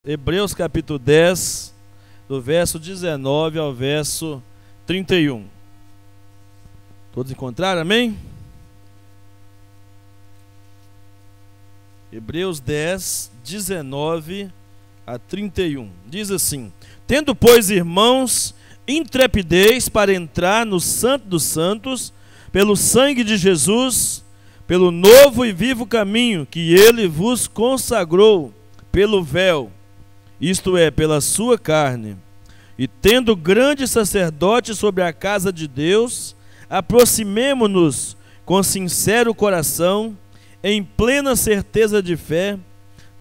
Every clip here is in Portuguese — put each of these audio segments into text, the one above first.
Hebreus capítulo 10, do verso 19 ao verso 31. Todos encontraram, amém? Hebreus 10, 19 a 31. Diz assim: Tendo, pois, irmãos, intrepidez para entrar no Santo dos Santos, pelo sangue de Jesus, pelo novo e vivo caminho que ele vos consagrou pelo véu, isto é, pela sua carne, e tendo grande sacerdote sobre a casa de Deus, aproximemo-nos com sincero coração, em plena certeza de fé,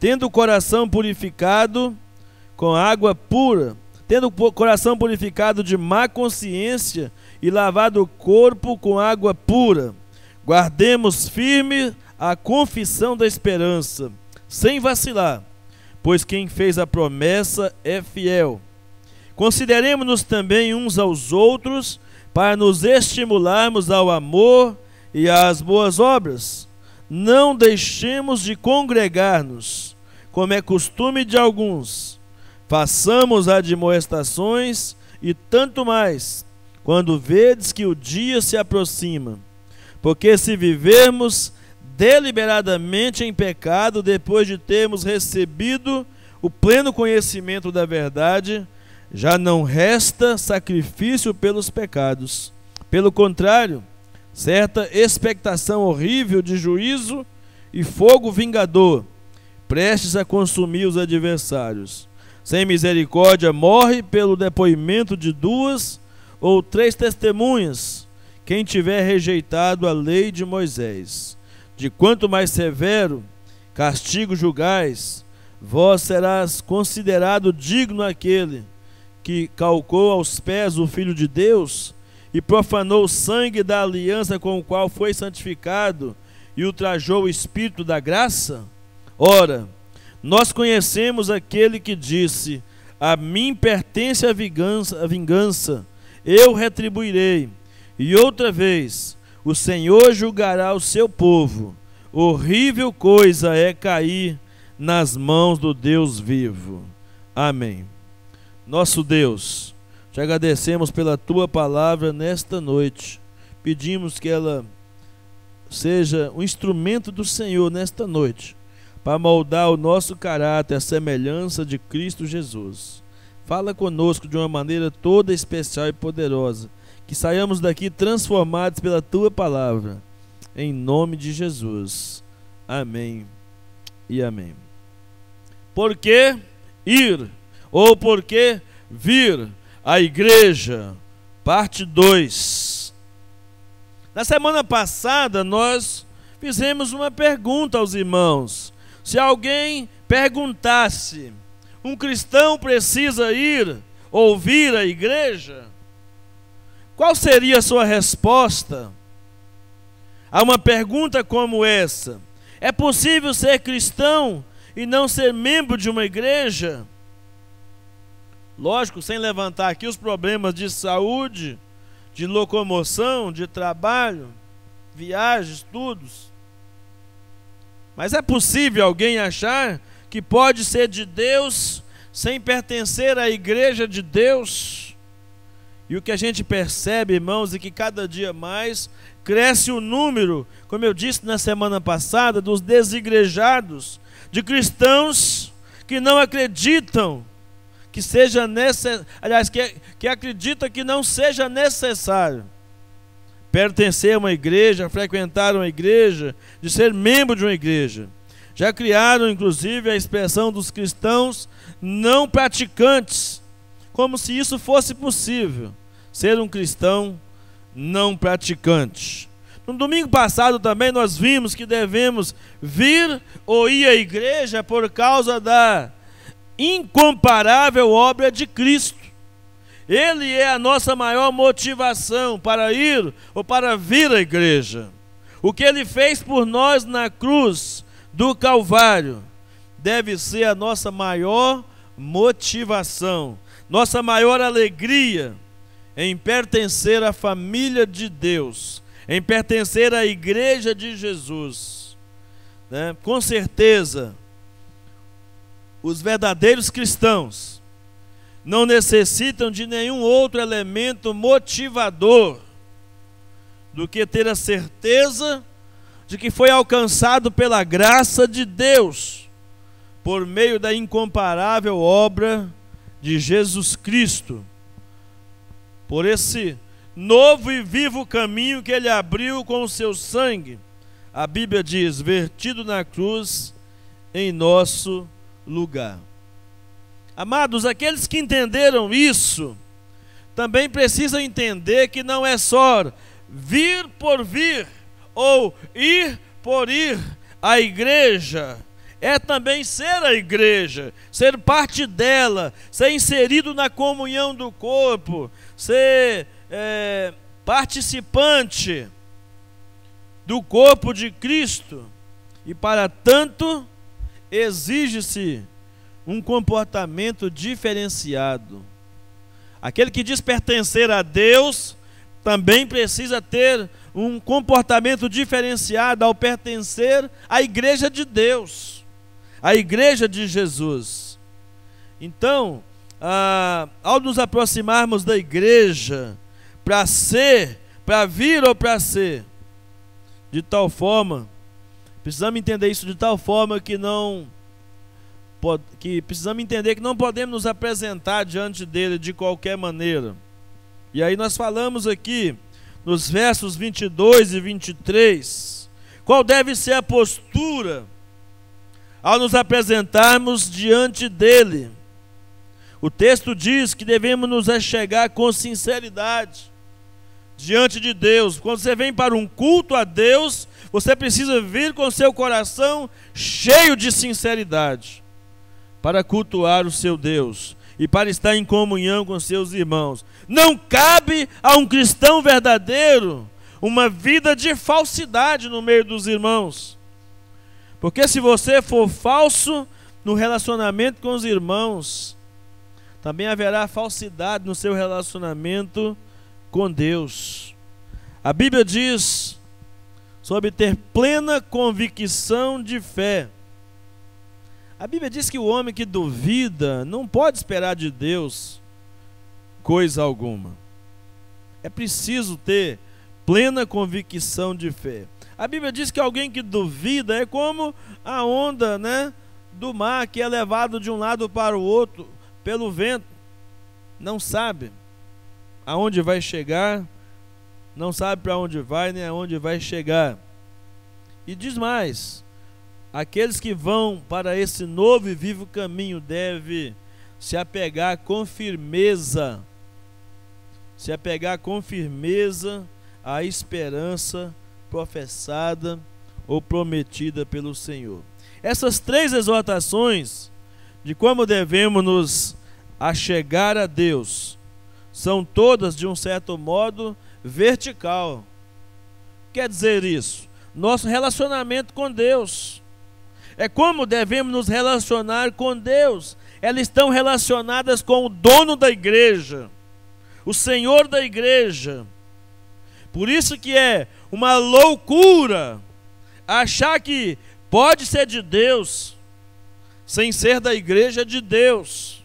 tendo o coração purificado com água pura, tendo o coração purificado de má consciência e lavado o corpo com água pura. Guardemos firme a confissão da esperança, sem vacilar, pois quem fez a promessa é fiel. Consideremos-nos também uns aos outros, para nos estimularmos ao amor e às boas obras. Não deixemos de congregar-nos, como é costume de alguns. Façamos admoestações, e tanto mais, quando vedes que o dia se aproxima. Porque se vivermos deliberadamente em pecado, depois de termos recebido o pleno conhecimento da verdade, já não resta sacrifício pelos pecados. Pelo contrário, certa expectação horrível de juízo e fogo vingador, prestes a consumir os adversários. Sem misericórdia morre pelo depoimento de 2 ou 3 testemunhas, quem tiver rejeitado a lei de Moisés. De quanto mais severo castigo julgais, vós serás considerado digno aquele que calcou aos pés o Filho de Deus e profanou o sangue da aliança com o qual foi santificado e ultrajou o Espírito da graça? Ora, nós conhecemos aquele que disse: a mim pertence a vingança, eu retribuirei. E outra vez, o Senhor julgará o seu povo. Horrível coisa é cair nas mãos do Deus vivo. Amém. Nosso Deus, te agradecemos pela tua palavra nesta noite. Pedimos que ela seja um instrumento do Senhor nesta noite, para moldar o nosso caráter à semelhança de Cristo Jesus. Fala conosco de uma maneira toda especial e poderosa, que saiamos daqui transformados pela tua palavra, em nome de Jesus. Amém e amém. Por que ir, ou por que vir à igreja? Parte 2. Na semana passada nós fizemos uma pergunta aos irmãos. Se alguém perguntasse: um cristão precisa ir ou vir à igreja? Qual seria a sua resposta a uma pergunta como essa? É possível ser cristão e não ser membro de uma igreja? Lógico, sem levantar aqui os problemas de saúde, de locomoção, de trabalho, viagens, estudos. Mas é possível alguém achar que pode ser de Deus sem pertencer à igreja de Deus? E o que a gente percebe, irmãos, é que cada dia mais cresce o número, como eu disse na semana passada, dos desigrejados, de cristãos que não acreditam que seja necessário, aliás, que acredita que não seja necessário pertencer a uma igreja, frequentar uma igreja, de ser membro de uma igreja. Já criaram, inclusive, a expressão dos cristãos não praticantes, como se isso fosse possível, ser um cristão não praticante. No domingo passado também nós vimos que devemos vir ou ir à igreja por causa da incomparável obra de Cristo. Ele é a nossa maior motivação para ir ou para vir à igreja. O que ele fez por nós na cruz do Calvário deve ser a nossa maior motivação, nossa maior alegria em pertencer à família de Deus, em pertencer à igreja de Jesus, né? Com certeza, os verdadeiros cristãos não necessitam de nenhum outro elemento motivador do que ter a certeza de que foi alcançado pela graça de Deus por meio da incomparável obra de Jesus Cristo, por esse novo e vivo caminho que Ele abriu com o seu sangue, a Bíblia diz, vertido na cruz em nosso lugar. Amados, aqueles que entenderam isso, também precisam entender que não é só vir por vir, ou ir por ir à igreja, é também ser a igreja, ser parte dela, ser inserido na comunhão do corpo, ser participante do corpo de Cristo. E para tanto, exige-se um comportamento diferenciado. Aquele que diz pertencer a Deus também precisa ter um comportamento diferenciado ao pertencer à igreja de Deus, à igreja de Jesus. Então, ao nos aproximarmos da igreja, para vir ou para ser, de tal forma, precisamos entender isso de tal forma que precisamos entender que não podemos nos apresentar diante dele de qualquer maneira. E aí nós falamos aqui, nos versos 22 e 23, qual deve ser a postura ao nos apresentarmos diante dele. O texto diz que devemos nos achegar com sinceridade diante de Deus. Quando você vem para um culto a Deus, você precisa vir com seu coração cheio de sinceridade para cultuar o seu Deus e para estar em comunhão com seus irmãos. Não cabe a um cristão verdadeiro uma vida de falsidade no meio dos irmãos. Porque se você for falso no relacionamento com os irmãos, também haverá falsidade no seu relacionamento com Deus. A Bíblia diz sobre ter plena convicção de fé. A Bíblia diz que o homem que duvida não pode esperar de Deus coisa alguma. É preciso ter plena convicção de fé. A Bíblia diz que alguém que duvida é como a onda, do mar que é levado de um lado para o outro pelo vento. Não sabe aonde vai chegar, não sabe para onde vai, nem aonde vai chegar. E diz mais: aqueles que vão para esse novo e vivo caminho devem se apegar com firmeza, à esperança professada ou prometida pelo Senhor. Essas três exortações de como devemos nos achegar a Deus são todas, de um certo modo, vertical. Quer dizer isso? Nosso relacionamento com Deus. É como devemos nos relacionar com Deus. Elas estão relacionadas com o dono da igreja, o Senhor da igreja. Por isso que é uma loucura achar que pode ser de Deus sem ser da igreja de Deus.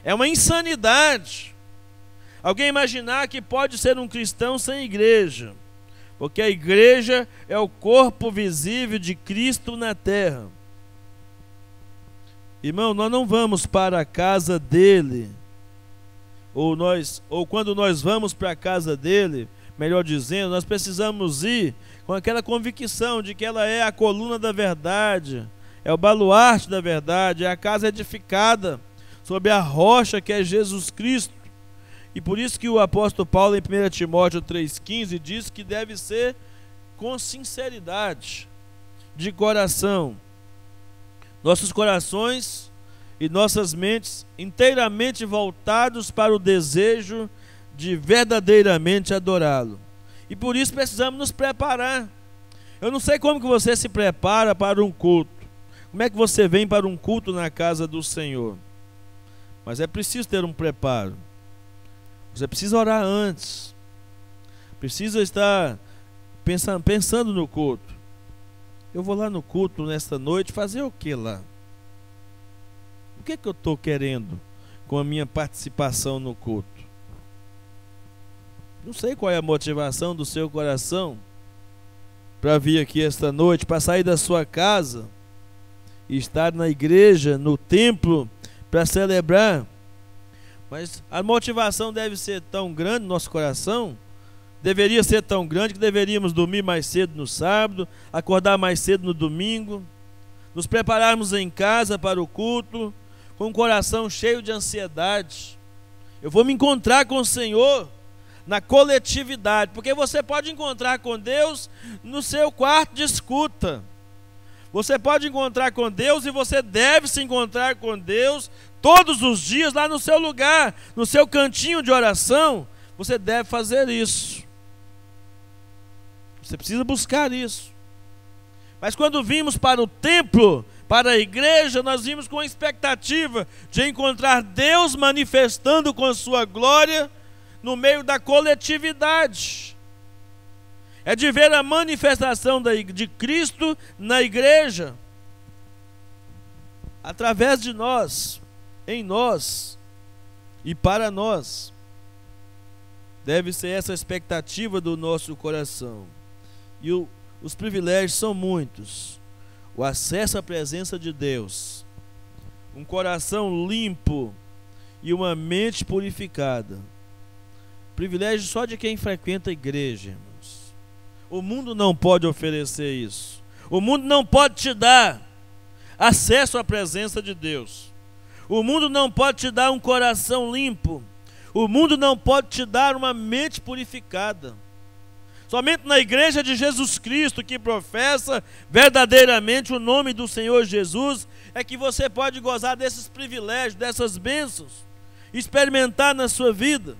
É uma insanidade alguém imaginar que pode ser um cristão sem igreja, porque a igreja é o corpo visível de Cristo na terra. Irmão, nós não vamos para a casa dele, ou quando nós vamos para a casa dele, melhor dizendo, nós precisamos ir com aquela convicção de que ela é a coluna da verdade, é o baluarte da verdade, é a casa edificada sobre a rocha que é Jesus Cristo. E por isso que o apóstolo Paulo, em 1 Timóteo 3,15, diz que deve ser com sinceridade de coração. Nossos corações e nossas mentes inteiramente voltados para o desejo de verdadeiramente adorá-lo. E por isso precisamos nos preparar. Eu não sei como que você se prepara para um culto. Como é que você vem para um culto na casa do Senhor? Mas é preciso ter um preparo. Você precisa orar antes. Precisa estar pensando no culto. Eu vou lá no culto nesta noite fazer o que lá? que eu estou querendo com a minha participação no culto? Não sei qual é a motivação do seu coração para vir aqui esta noite, para sair da sua casa e estar na igreja, no templo, para celebrar. Mas a motivação deve ser tão grande no nosso coração, deveria ser tão grande que deveríamos dormir mais cedo no sábado, acordar mais cedo no domingo, nos prepararmos em casa para o culto, com o coração cheio de ansiedade. Eu vou me encontrar com o Senhor na coletividade, porque você pode encontrar com Deus no seu quarto de escuta. Você pode encontrar com Deus e você deve se encontrar com Deus todos os dias lá no seu lugar, no seu cantinho de oração. Você deve fazer isso. Você precisa buscar isso. Mas quando vimos para o templo, para a igreja, nós vimos com a expectativa de encontrar Deus manifestando com a sua glória no meio da coletividade. É de ver a manifestação de Cristo na igreja, através de nós, em nós e para nós. Deve ser essa a expectativa do nosso coração. E os privilégios são muitos. O acesso à presença de Deus, um coração limpo e uma mente purificada. Privilégio só de quem frequenta a igreja, irmãos. O mundo não pode oferecer isso. O mundo não pode te dar acesso à presença de Deus. O mundo não pode te dar um coração limpo. O mundo não pode te dar uma mente purificada. Somente na igreja de Jesus Cristo, que professa verdadeiramente o nome do Senhor Jesus, é que você pode gozar desses privilégios, dessas bênçãos, experimentar na sua vida.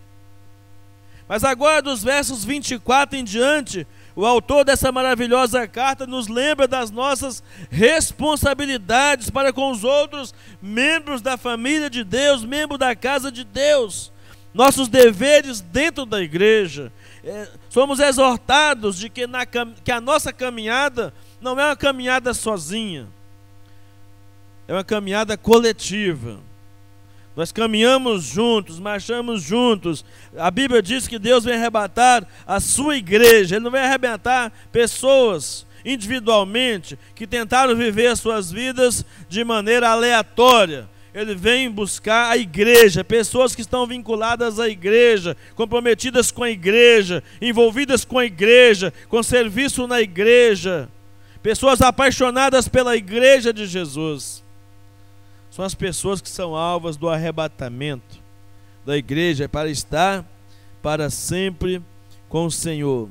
Mas agora, dos versos 24 em diante, o autor dessa maravilhosa carta nos lembra das nossas responsabilidades para com os outros membros da família de Deus, membros da casa de Deus, nossos deveres dentro da igreja. Somos exortados de que a nossa caminhada não é uma caminhada sozinha, é uma caminhada coletiva. Nós caminhamos juntos, marchamos juntos. A Bíblia diz que Deus vem arrebatar a sua igreja. Ele não vem arrebatar pessoas individualmente que tentaram viver as suas vidas de maneira aleatória. Ele vem buscar a igreja, pessoas que estão vinculadas à igreja, comprometidas com a igreja, envolvidas com a igreja, com serviço na igreja, pessoas apaixonadas pela igreja de Jesus. São as pessoas que são alvas do arrebatamento da igreja para estar para sempre com o Senhor.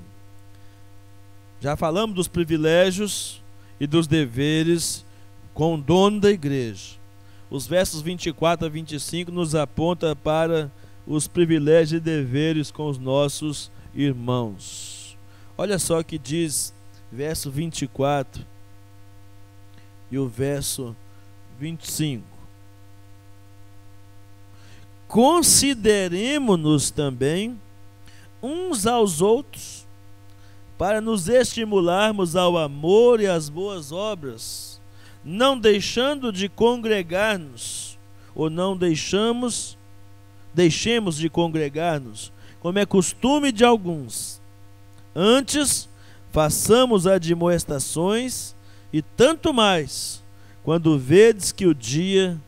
Já falamos dos privilégios e dos deveres com o dono da igreja. Os versos 24 a 25 nos apontam para os privilégios e deveres com os nossos irmãos. Olha só o que diz verso 24 e o verso 25. Consideremo-nos também uns aos outros para nos estimularmos ao amor e às boas obras, não deixando de congregar-nos, ou não deixemos de congregar-nos, como é costume de alguns. Antes, façamos admoestações, e tanto mais, quando vedes que o dia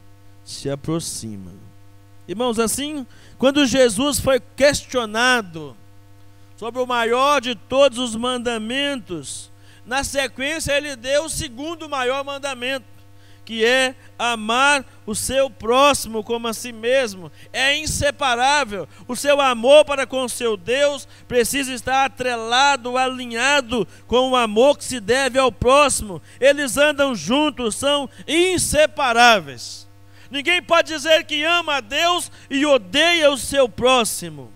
se aproxima. Irmãos, assim, quando Jesus foi questionado sobre o maior de todos os mandamentos, na sequência ele deu o segundo maior mandamento, que é amar o seu próximo como a si mesmo. É inseparável. O seu amor para com o seu Deus precisa estar atrelado, alinhado com o amor que se deve ao próximo. Eles andam juntos, são inseparáveis. Ninguém pode dizer que ama a Deus e odeia o seu próximo.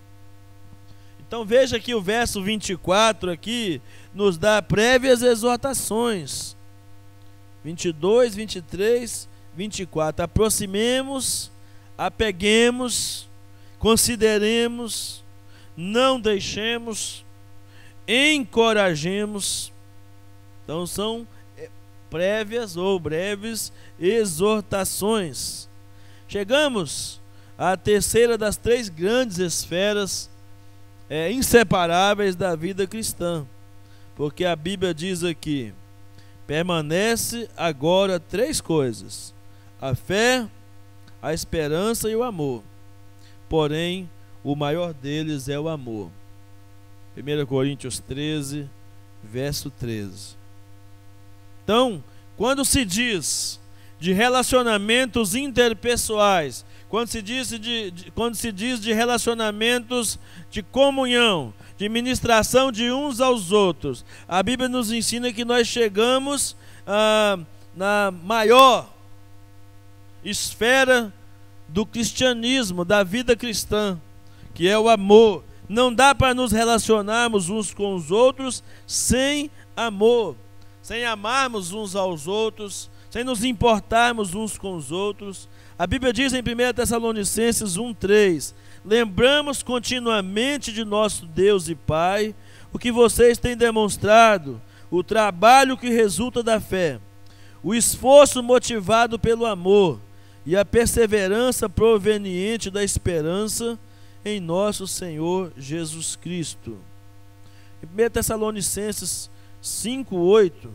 Então veja que o verso 24 aqui nos dá prévias exortações. 22, 23, 24. Aproximemos, apeguemos, consideremos, não deixemos, encorajemos. Então são prévias ou breves exortações. Chegamos à terceira das três grandes esferas inseparáveis da vida cristã, porque a Bíblia diz aqui: permanece agora três coisas: a fé, a esperança e o amor. Porém, o maior deles é o amor. 1 Coríntios 13, verso 13. Então, quando se diz de relacionamentos interpessoais, quando se diz de relacionamentos de comunhão, de ministração de uns aos outros, a Bíblia nos ensina que nós chegamos na maior esfera do cristianismo, da vida cristã, que é o amor. Não dá para nos relacionarmos uns com os outros sem amor, sem amarmos uns aos outros, sem nos importarmos uns com os outros. A Bíblia diz em 1 Tessalonicenses 1:3: lembramos continuamente de nosso Deus e Pai o que vocês têm demonstrado, o trabalho que resulta da fé, o esforço motivado pelo amor e a perseverança proveniente da esperança em nosso Senhor Jesus Cristo. Em 1 Tessalonicenses 5:8,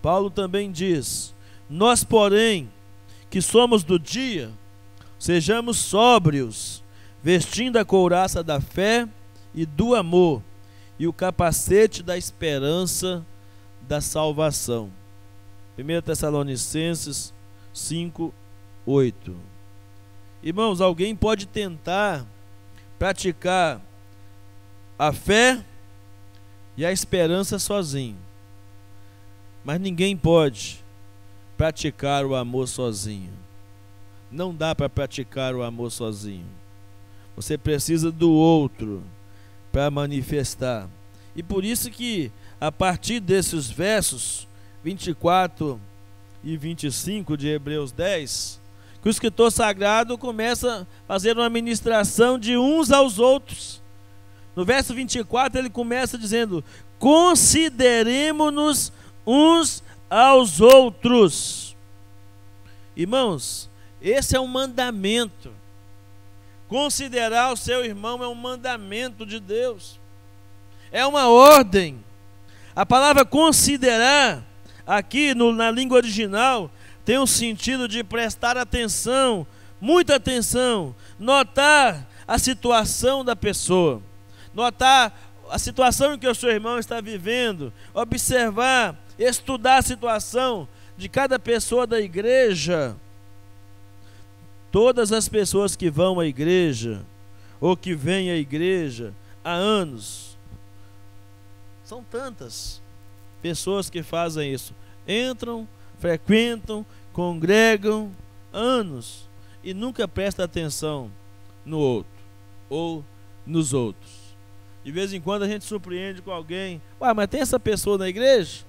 Paulo também diz: nós, porém, que somos do dia, sejamos sóbrios, vestindo a couraça da fé e do amor, e o capacete da esperança da salvação. 1 Tessalonicenses 5:8. Irmãos, alguém pode tentar praticar a fé e a esperança sozinho, mas ninguém pode praticar o amor sozinho. Não dá para praticar o amor sozinho. Você precisa do outro para manifestar. E por isso que, a partir desses versos 24 e 25 de Hebreus 10, que o escritor sagrado começa a fazer uma ministração de uns aos outros. No verso 24 ele começa dizendo: consideremo-nos uns aos outros. Irmãos, esse é um mandamento. Considerar o seu irmão é um mandamento de Deus, é uma ordem. A palavra considerar aqui na língua original tem um sentido de prestar atenção, muita atenção, notar a situação da pessoa, notar a situação em que o seu irmão está vivendo, observar, estudar a situação de cada pessoa da igreja. Todas as pessoas que vão à igreja, ou que vêm à igreja há anos, são tantas pessoas que fazem isso, entram, frequentam, congregam anos e nunca prestam atenção no outro ou nos outros. De vez em quando a gente surpreende com alguém: ué, mas tem essa pessoa na igreja?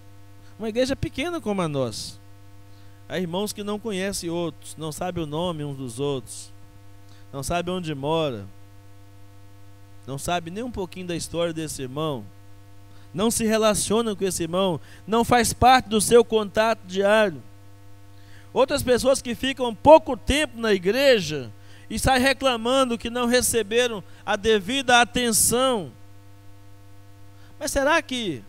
Uma igreja pequena como a nossa. Há irmãos que não conhecem outros, não sabem o nome uns dos outros, não sabem onde mora, não sabem nem um pouquinho da história desse irmão, não se relacionam com esse irmão, não faz parte do seu contato diário. Outras pessoas que ficam pouco tempo na igreja e saem reclamando que não receberam a devida atenção. Mas será que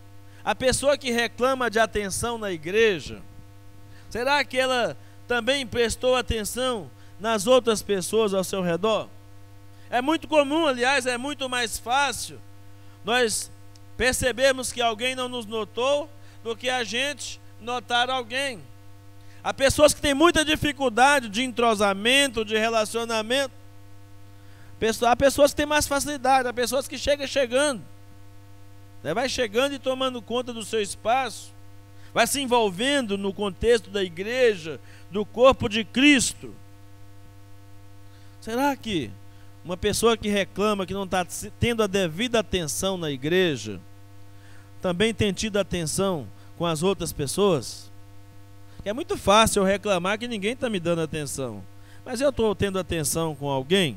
a pessoa que reclama de atenção na igreja, será que ela também prestou atenção nas outras pessoas ao seu redor? É muito comum, aliás, é muito mais fácil nós percebemos que alguém não nos notou do que a gente notar alguém. Há pessoas que têm muita dificuldade de entrosamento, de relacionamento. Há pessoas que têm mais facilidade, há pessoas que chegando, né? Vai chegando e tomando conta do seu espaço, vai se envolvendo no contexto da igreja, do corpo de Cristo. Será que uma pessoa que reclama que não está tendo a devida atenção na igreja, também tem tido atenção com as outras pessoas? É muito fácil eu reclamar que ninguém está me dando atenção, mas eu estou tendo atenção com alguém?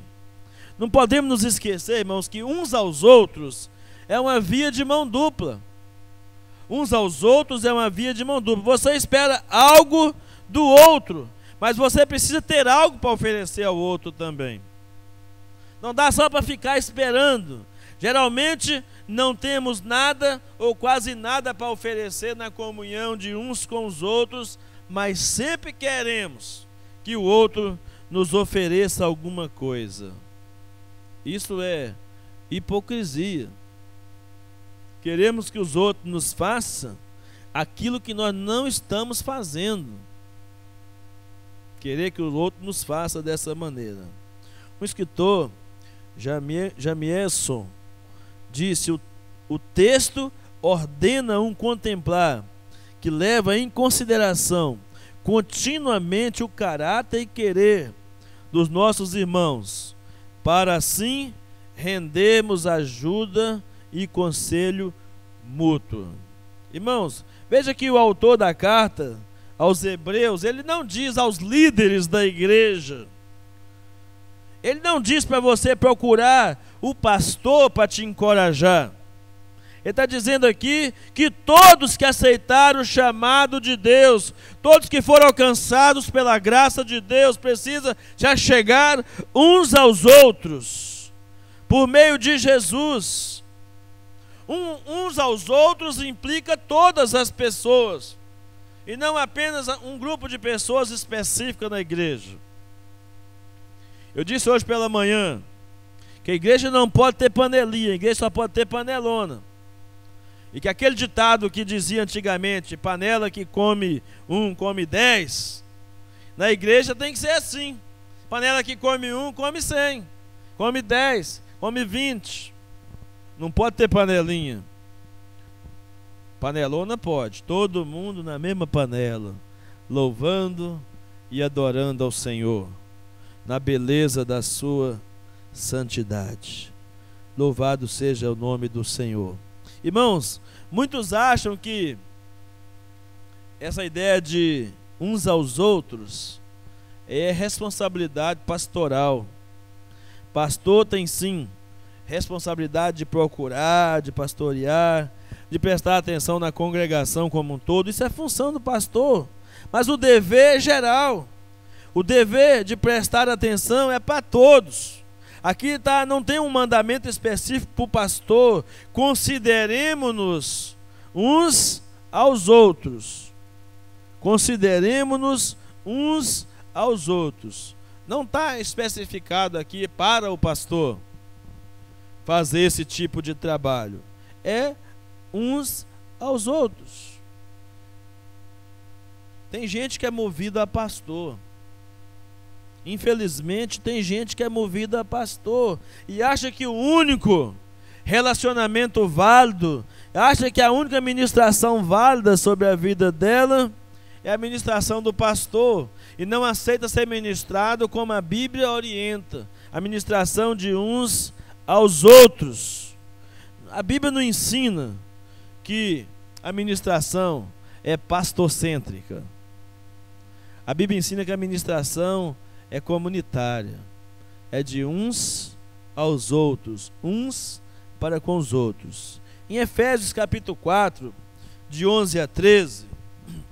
Não podemos nos esquecer, irmãos, que uns aos outros é uma via de mão dupla. Uns aos outros é uma via de mão dupla. Você espera algo do outro, mas você precisa ter algo para oferecer ao outro também. Não dá só para ficar esperando. Geralmente não temos nada ou quase nada para oferecer na comunhão de uns com os outros, mas sempre queremos que o outro nos ofereça alguma coisa. Isso é hipocrisia. Queremos que os outros nos façam aquilo que nós não estamos fazendo. Querer que o outro nos faça dessa maneira. Um escritor, Jamieson, disse: o texto ordena um contemplar que leva em consideração continuamente o caráter e querer dos nossos irmãos, para assim rendermos ajuda e conselho mútuo. Irmãos, veja que o autor da carta aos Hebreus, ele não diz aos líderes da igreja, ele não diz para você procurar o pastor para te encorajar. Ele está dizendo aqui que todos que aceitaram o chamado de Deus, todos que foram alcançados pela graça de Deus, precisam já chegar uns aos outros, por meio de Jesus. Uns aos outros implica todas as pessoas, e não apenas um grupo de pessoas específica na igreja. Eu disse hoje pela manhã que a igreja não pode ter panelinha, a igreja só pode ter panelona. E que aquele ditado que dizia antigamente, panela que come 1, come 10, na igreja tem que ser assim. Panela que come 1, come 100, come 10, come 20. Não pode ter panelinha. Panelona pode, todo mundo na mesma panela, louvando e adorando ao Senhor, na beleza da sua santidade. Louvado seja o nome do Senhor. Irmãos, muitos acham que essa ideia de uns aos outros é responsabilidade pastoral. Pastor tem sim responsabilidade de procurar, de pastorear, de prestar atenção na congregação como um todo. Isso é função do pastor, mas o dever é geral. O dever de prestar atenção é para todos. Aqui não tem um mandamento específico para o pastor. Consideremos-nos uns aos outros. Consideremos-nos uns aos outros. Não está especificado aqui para o pastor fazer esse tipo de trabalho. É uns aos outros. Tem gente que é movida a pastor. Infelizmente tem gente que é movida a pastor e acha que o único relacionamento válido, acha que a única ministração válida sobre a vida dela é a ministração do pastor, e não aceita ser ministrado como a Bíblia orienta, a ministração de uns aos outros. A Bíblia não ensina que a ministração é pastorcêntrica. A Bíblia ensina que a ministração é comunitária, é de uns aos outros, uns para com os outros. Em Efésios capítulo 4, de 11 a 13,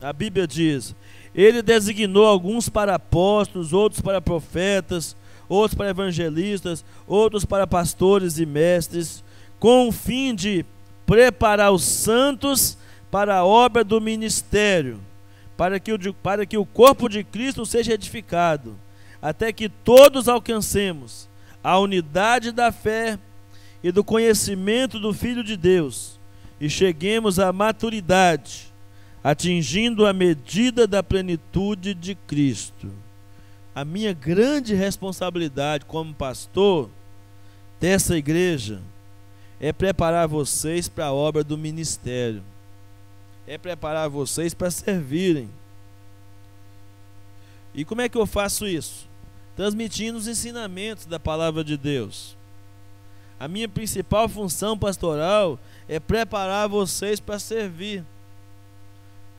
a Bíblia diz: Ele designou alguns para apóstolos, outros para profetas, outros para evangelistas, outros para pastores e mestres, com o fim de preparar os santos para a obra do ministério, para que o corpo de Cristo seja edificado, até que todos alcancemos a unidade da fé e do conhecimento do Filho de Deus, e cheguemos à maturidade, atingindo a medida da plenitude de Cristo. A minha grande responsabilidade como pastor dessa igreja é preparar vocês para a obra do ministério, é preparar vocês para servirem. E como é que eu faço isso? Transmitindo os ensinamentos da palavra de Deus. A minha principal função pastoral é preparar vocês para servir,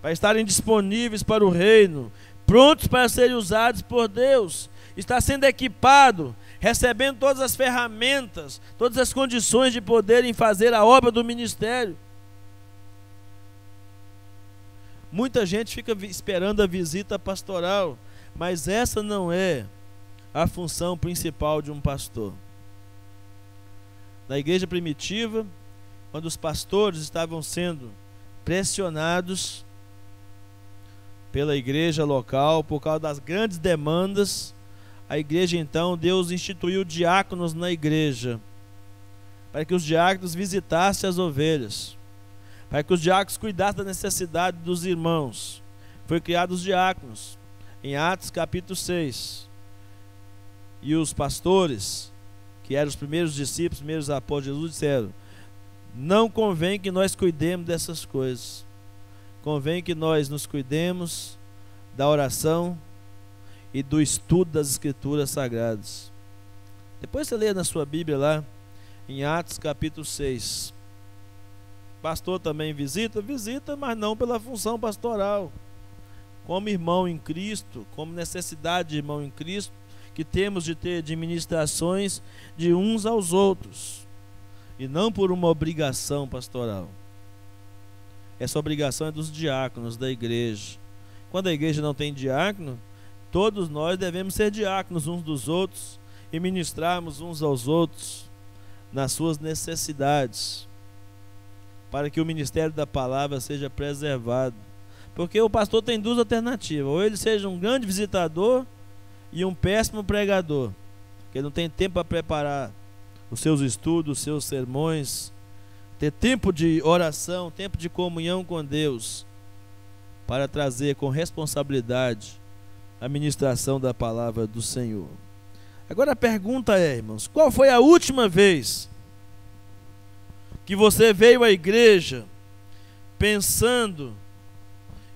para estarem disponíveis para o reino, prontos para serem usados por Deus, estar sendo equipado, recebendo todas as ferramentas, todas as condições de poderem fazer a obra do ministério. Muita gente fica esperando a visita pastoral Mas essa não é a função principal de um pastor. Na igreja primitiva, quando os pastores estavam sendo pressionados pela igreja local por causa das grandes demandas, a igreja então, Deus instituiu diáconos na igreja, para que os diáconos visitassem as ovelhas, para que os diáconos cuidassem da necessidade dos irmãos. Foi criados os diáconos em Atos capítulo 6. E os pastores, que eram os primeiros discípulos, os primeiros apóstolos de Jesus, disseram: não convém que nós cuidemos dessas coisas, convém que nós nos cuidemos da oração e do estudo das Escrituras Sagradas. Depois você lê na sua Bíblia lá, em Atos capítulo 6. Pastor também visita, mas não pela função pastoral. Como irmão em Cristo, como necessidade de irmão em Cristo, que temos de ter administrações de uns aos outros, e não por uma obrigação pastoral. Essa obrigação é dos diáconos da igreja. Quando a igreja não tem diácono, todos nós devemos ser diáconos uns dos outros e ministrarmos uns aos outros nas suas necessidades, para que o ministério da palavra seja preservado. Porque o pastor tem duas alternativas: ou ele seja um grande visitador e um péssimo pregador, que ele não tem tempo para preparar os seus estudos, os seus sermões, ter tempo de oração, tempo de comunhão com Deus, para trazer com responsabilidade a ministração da palavra do Senhor. Agora a pergunta é, irmãos, qual foi a última vez que você veio à igreja pensando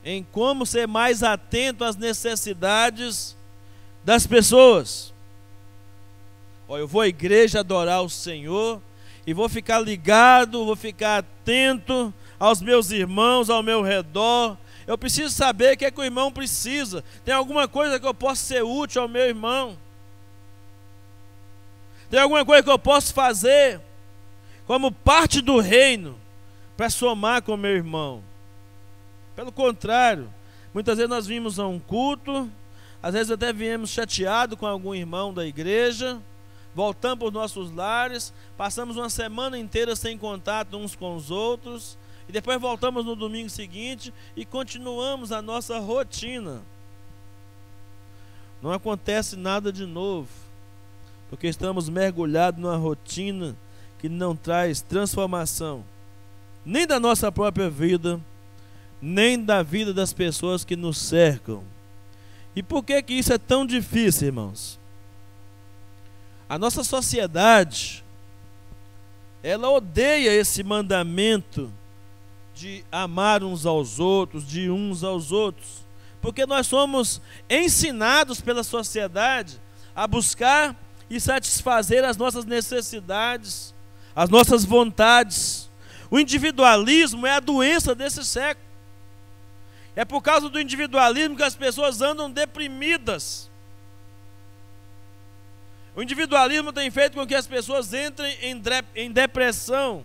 em como ser mais atento às necessidades das pessoas? Eu vou à igreja adorar o Senhor e vou ficar ligado, vou ficar atento aos meus irmãos ao meu redor. Eu preciso saber o que é que o irmão precisa. Tem alguma coisa que eu possa ser útil ao meu irmão? Tem alguma coisa que eu posso fazer como parte do reino para somar com o meu irmão? Pelo contrário, muitas vezes nós vimos a um culto, às vezes até viemos chateados com algum irmão da igreja, voltamos para os nossos lares, passamos uma semana inteira sem contato uns com os outros, e depois voltamos no domingo seguinte e continuamos a nossa rotina. Não acontece nada de novo, porque estamos mergulhados numa rotina que não traz transformação, nem da nossa própria vida, nem da vida das pessoas que nos cercam. E por que que isso é tão difícil, irmãos? A nossa sociedade, ela odeia esse mandamento de amar uns aos outros, de uns aos outros, porque nós somos ensinados pela sociedade a buscar e satisfazer as nossas necessidades, as nossas vontades. O individualismo é a doença desse século. É por causa do individualismo que as pessoas andam deprimidas. O individualismo tem feito com que as pessoas entrem em depressão.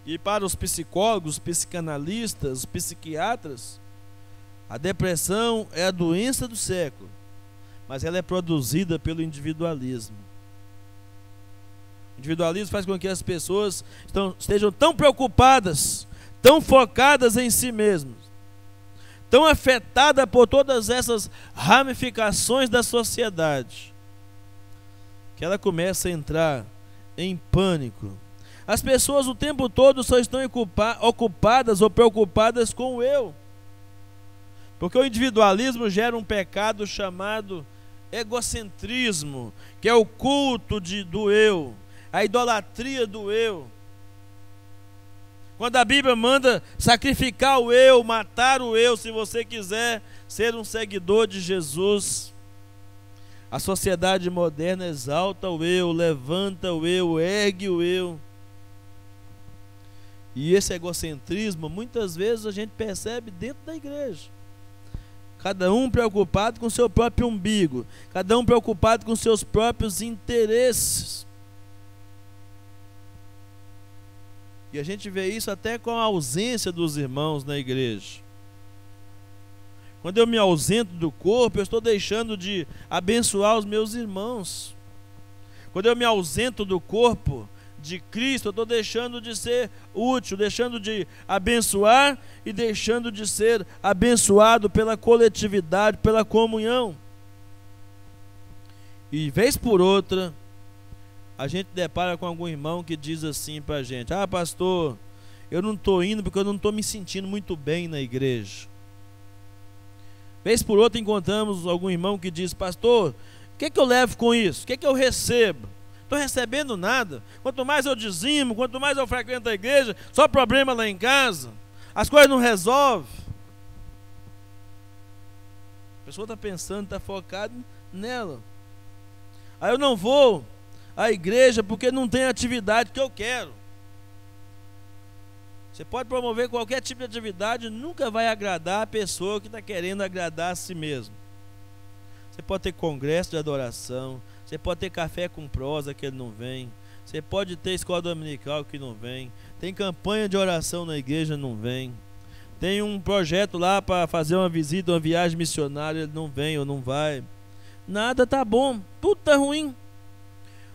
E para os psicólogos, os psicanalistas, os psiquiatras, a depressão é a doença do século, mas ela é produzida pelo individualismo. O individualismo faz com que as pessoas estejam tão preocupadas, tão focadas em si mesmas, tão afetadas por todas essas ramificações da sociedade, que ela começa a entrar em pânico. As pessoas o tempo todo só estão ocupadas ou preocupadas com o eu, porque o individualismo gera um pecado chamado egocentrismo, que é o culto do eu, a idolatria do eu. Quando a Bíblia manda sacrificar o eu, matar o eu, se você quiser ser um seguidor de Jesus, a sociedade moderna exalta o eu, levanta o eu, ergue o eu. E esse egocentrismo, muitas vezes a gente percebe dentro da igreja. Cada um preocupado com o seu próprio umbigo, cada um preocupado com seus próprios interesses. E a gente vê isso até com a ausência dos irmãos na igreja. quando eu me ausento do corpo, eu estou deixando de abençoar os meus irmãos. Quando eu me ausento do corpo de Cristo, eu estou deixando de ser útil, deixando de abençoar e deixando de ser abençoado pela coletividade, pela comunhão. E vez por outra, a gente depara com algum irmão que diz assim para a gente: ah, pastor, eu não estou indo porque eu não estou me sentindo muito bem na igreja. Vez por outra encontramos algum irmão que diz: pastor, o que eu levo com isso? O que eu recebo? Estou recebendo nada. Quanto mais eu dizimo, quanto mais eu frequento a igreja, só problema lá em casa. As coisas não resolvem. A pessoa está pensando, está focada nela. Aí eu não vou à igreja porque não tem atividade que eu quero. Você pode promover qualquer tipo de atividade, nunca vai agradar a pessoa que está querendo agradar a si mesmo. Você pode ter congresso de adoração, você pode ter café com prosa que ele não vem, você pode ter escola dominical que não vem, tem campanha de oração na igreja, não vem, tem um projeto lá para fazer uma visita, uma viagem missionária, ele não vem ou não vai. Nada tá bom, tudo tá ruim.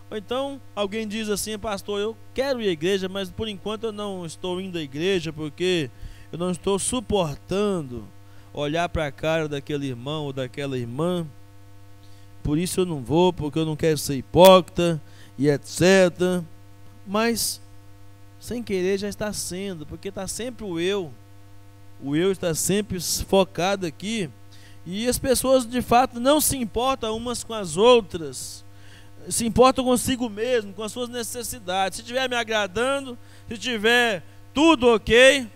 Ou então alguém diz assim: pastor, eu quero ir à igreja, mas por enquanto eu não estou indo à igreja porque eu não estou suportando olhar para a cara daquele irmão ou daquela irmã. Por isso eu não vou, porque eu não quero ser hipócrita e etc. Mas sem querer já está sendo, porque está sempre o eu está sempre focado aqui, e as pessoas de fato não se importam umas com as outras, se importam consigo mesmo, com as suas necessidades. Se estiver me agradando, se tiver tudo ok,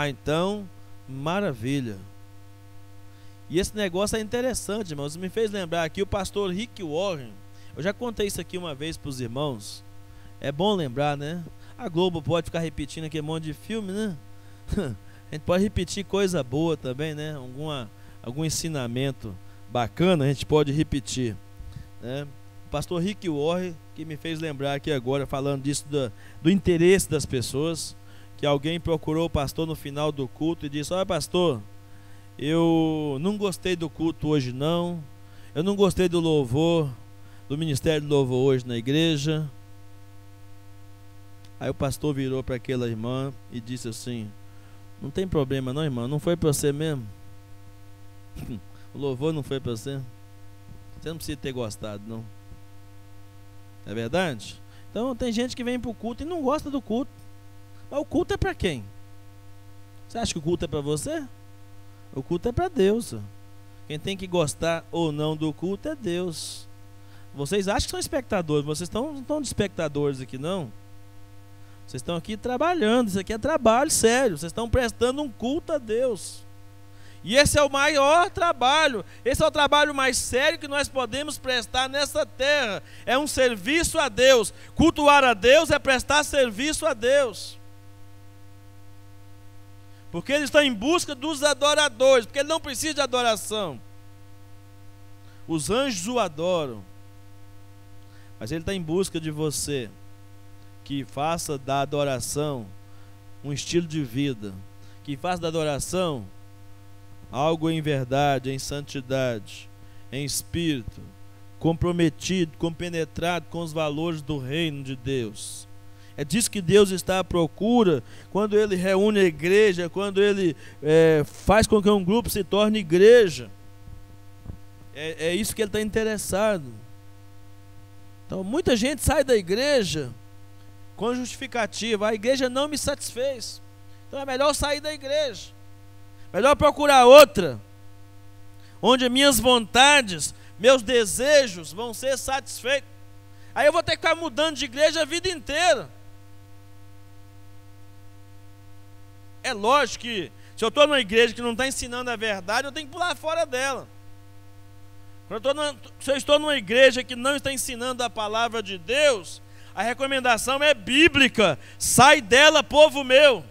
então maravilha. E esse negócio é interessante, irmãos. Me fez lembrar aqui o pastor Rick Warren. Eu já contei isso aqui uma vez para os irmãos. É bom lembrar, né? A Globo pode ficar repetindo aquele monte de filme, né? A gente pode repetir coisa boa também, né? Algum ensinamento bacana a gente pode repetir, né? O pastor Rick Warren, que me fez lembrar aqui agora, falando disso do interesse das pessoas, que alguém procurou o pastor no final do culto e disse: olha, pastor, eu não gostei do culto hoje não, eu não gostei do louvor, do ministério do louvor hoje na igreja. Aí o pastor virou para aquela irmã e disse assim: não tem problema não, irmã, não foi para você mesmo. O louvor não foi para você. Você não precisa ter gostado não. É verdade? Então tem gente que vem para o culto e não gosta do culto. Mas o culto é para quem? Você acha que o culto é para você? O culto é para Deus. Quem tem que gostar ou não do culto é Deus. Vocês acham que são espectadores, vocês não estão de espectadores aqui não. Vocês estão aqui trabalhando, isso aqui é trabalho sério. Vocês estão prestando um culto a Deus. E esse é o maior trabalho, esse é o trabalho mais sério que nós podemos prestar nessa terra. É um serviço a Deus. Cultuar a Deus é prestar serviço a Deus. Porque ele está em busca dos adoradores, porque ele não precisa de adoração. Os anjos o adoram, mas ele está em busca de você, que faça da adoração um estilo de vida, que faça da adoração algo em verdade, em santidade, em espírito, comprometido, compenetrado com os valores do reino de Deus. É disso que Deus está à procura quando Ele reúne a igreja, quando Ele faz com que um grupo se torne igreja. É isso que Ele está interessado. Então muita gente sai da igreja com justificativa: a igreja não me satisfez, então é melhor sair da igreja, melhor procurar outra, onde minhas vontades, meus desejos vão ser satisfeitos. Aí eu vou ter que ficar mudando de igreja a vida inteira. É lógico que se eu estou numa igreja que não está ensinando a verdade, eu tenho que pular fora dela. Se eu estou numa igreja que não está ensinando a palavra de Deus, a recomendação é bíblica: sai dela, povo meu.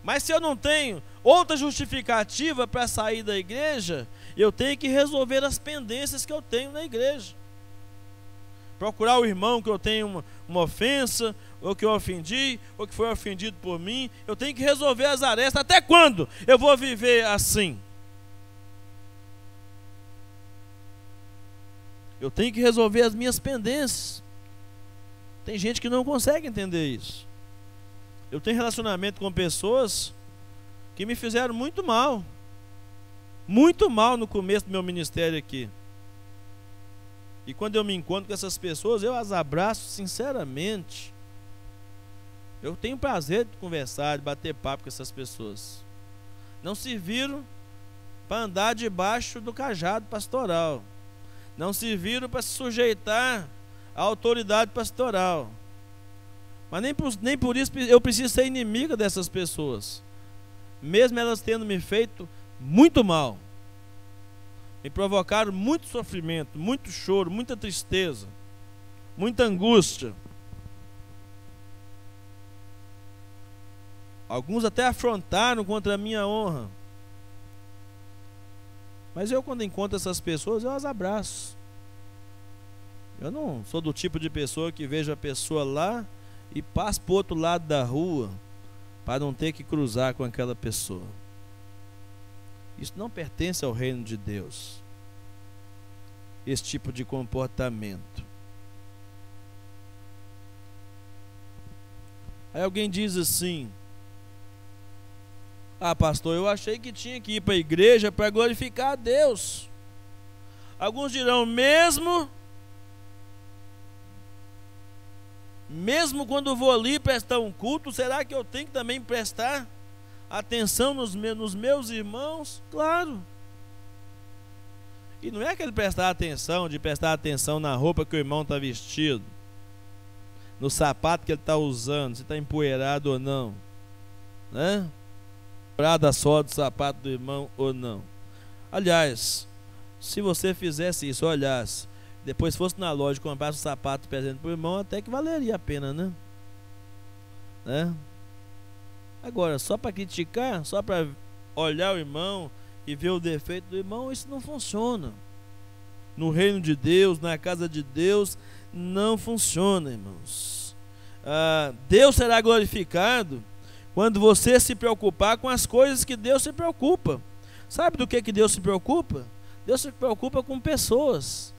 Mas se eu não tenho outra justificativa para sair da igreja, eu tenho que resolver as pendências que eu tenho na igreja. Procurar o irmão que eu tenho uma ofensa, ou que eu ofendi, ou que foi ofendido por mim. Eu tenho que resolver as arestas. Até quando eu vou viver assim? Eu tenho que resolver as minhas pendências. Tem gente que não consegue entender isso. Eu tenho relacionamento com pessoas que me fizeram muito mal no começo do meu ministério aqui. E quando eu me encontro com essas pessoas, eu as abraço sinceramente. Eu tenho prazer de conversar, de bater papo com essas pessoas. Não serviram para andar debaixo do cajado pastoral. Não serviram para se sujeitar à autoridade pastoral. Mas nem por isso eu preciso ser inimiga dessas pessoas. Mesmo elas tendo me feito muito mal. Me provocaram muito sofrimento, muito choro, muita tristeza, muita angústia. Alguns até afrontaram contra a minha honra. Mas eu, quando encontro essas pessoas, eu as abraço. Eu não sou do tipo de pessoa que vejo a pessoa lá e passo para o outro lado da rua para não ter que cruzar com aquela pessoa. Isso não pertence ao reino de Deus. Esse tipo de comportamento. Aí alguém diz assim: ah, pastor, eu achei que tinha que ir para a igreja para glorificar a Deus. Alguns dirão, mesmo quando vou ali prestar um culto, será que eu tenho que também prestar atenção nos meus irmãos? Claro. E não é aquele prestar atenção na roupa que o irmão está vestido, no sapato que ele está usando, se está empoeirado ou não, né? A sola do sapato do irmão ou não. Aliás, se você fizesse isso, olhasse, depois fosse na loja e comprasse um sapato presente para o irmão, até que valeria a pena, né? Agora, só para criticar, só para olhar o irmão e ver o defeito do irmão, isso não funciona. No reino de Deus, na casa de Deus, não funciona, irmãos. Deus será glorificado quando você se preocupar com as coisas que Deus se preocupa. Sabe do que Deus se preocupa? Deus se preocupa com pessoas.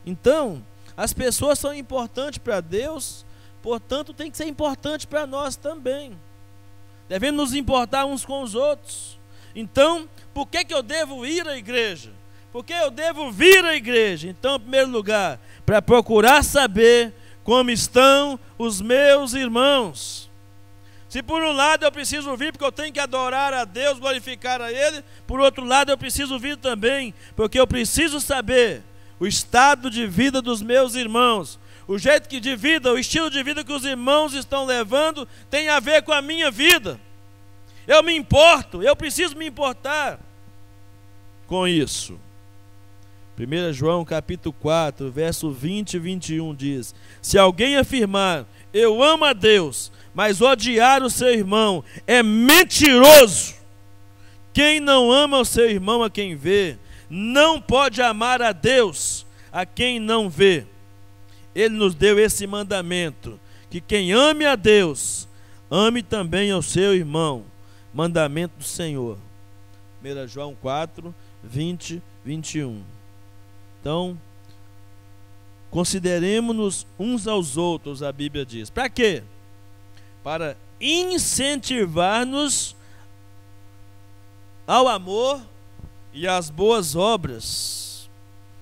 Então, as pessoas são importantes para Deus, portanto tem que ser importante para nós também. Devemos nos importar uns com os outros. Então, por que eu devo ir à igreja? Por que eu devo vir à igreja? Então, em primeiro lugar, para procurar saber como estão os meus irmãos. Se por um lado eu preciso vir porque eu tenho que adorar a Deus, glorificar a Ele, por outro lado eu preciso vir também porque eu preciso saber o estado de vida dos meus irmãos. O jeito de vida, o estilo de vida que os irmãos estão levando tem a ver com a minha vida. Eu me importo, eu preciso me importar com isso. 1 João capítulo 4, verso 20 e 21 diz: se alguém afirmar, eu amo a Deus, mas odiar o seu irmão, é mentiroso. Quem não ama o seu irmão a quem vê, não pode amar a Deus a quem não vê. Ele nos deu esse mandamento, que quem ame a Deus, ame também ao seu irmão. Mandamento do Senhor. 1 João 4, 20 e 21. Então, consideremos-nos uns aos outros, a Bíblia diz. Para quê? Para incentivar-nos ao amor e às boas obras.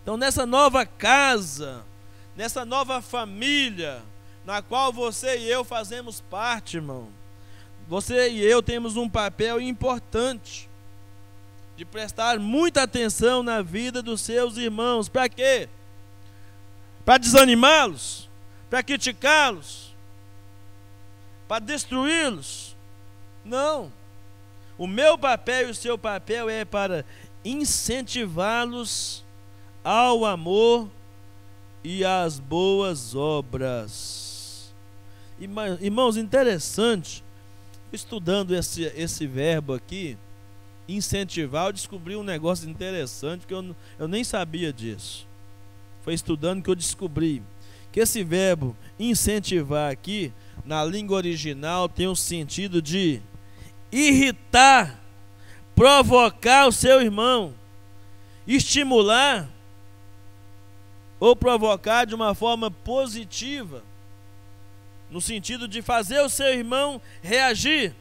Então, nessa nova casa, nessa nova família, na qual você e eu fazemos parte, irmão, você e eu temos um papel importante de prestar muita atenção na vida dos seus irmãos. Para quê? Para desanimá-los? Para criticá-los? Para destruí-los? Não. O meu papel e o seu papel é para incentivá-los ao amor e às boas obras. Irmãos, interessante, estudando esse verbo aqui, incentivar, eu descobri um negócio interessante que eu nem sabia disso. Foi estudando que eu descobri que esse verbo incentivar aqui, na língua original, tem o sentido de irritar, provocar o seu irmão, estimular ou provocar de uma forma positiva, no sentido de fazer o seu irmão reagir.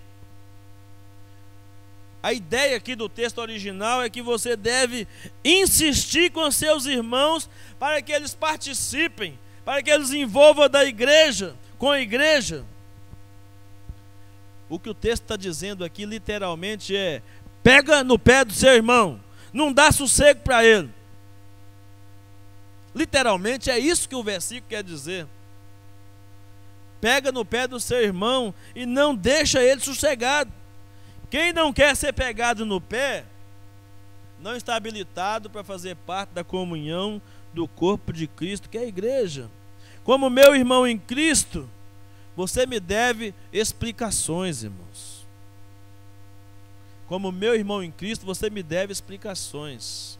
A ideia aqui do texto original é que você deve insistir com seus irmãos para que eles participem, para que eles envolvam da igreja, com a igreja. O que o texto está dizendo aqui literalmente é: pega no pé do seu irmão, não dá sossego para ele. Literalmente é isso que o versículo quer dizer. Pega no pé do seu irmão e não deixa ele sossegado. Quem não quer ser pegado no pé, não está habilitado para fazer parte da comunhão do corpo de Cristo, que é a igreja. Como meu irmão em Cristo, você me deve explicações, irmãos. Como meu irmão em Cristo, você me deve explicações.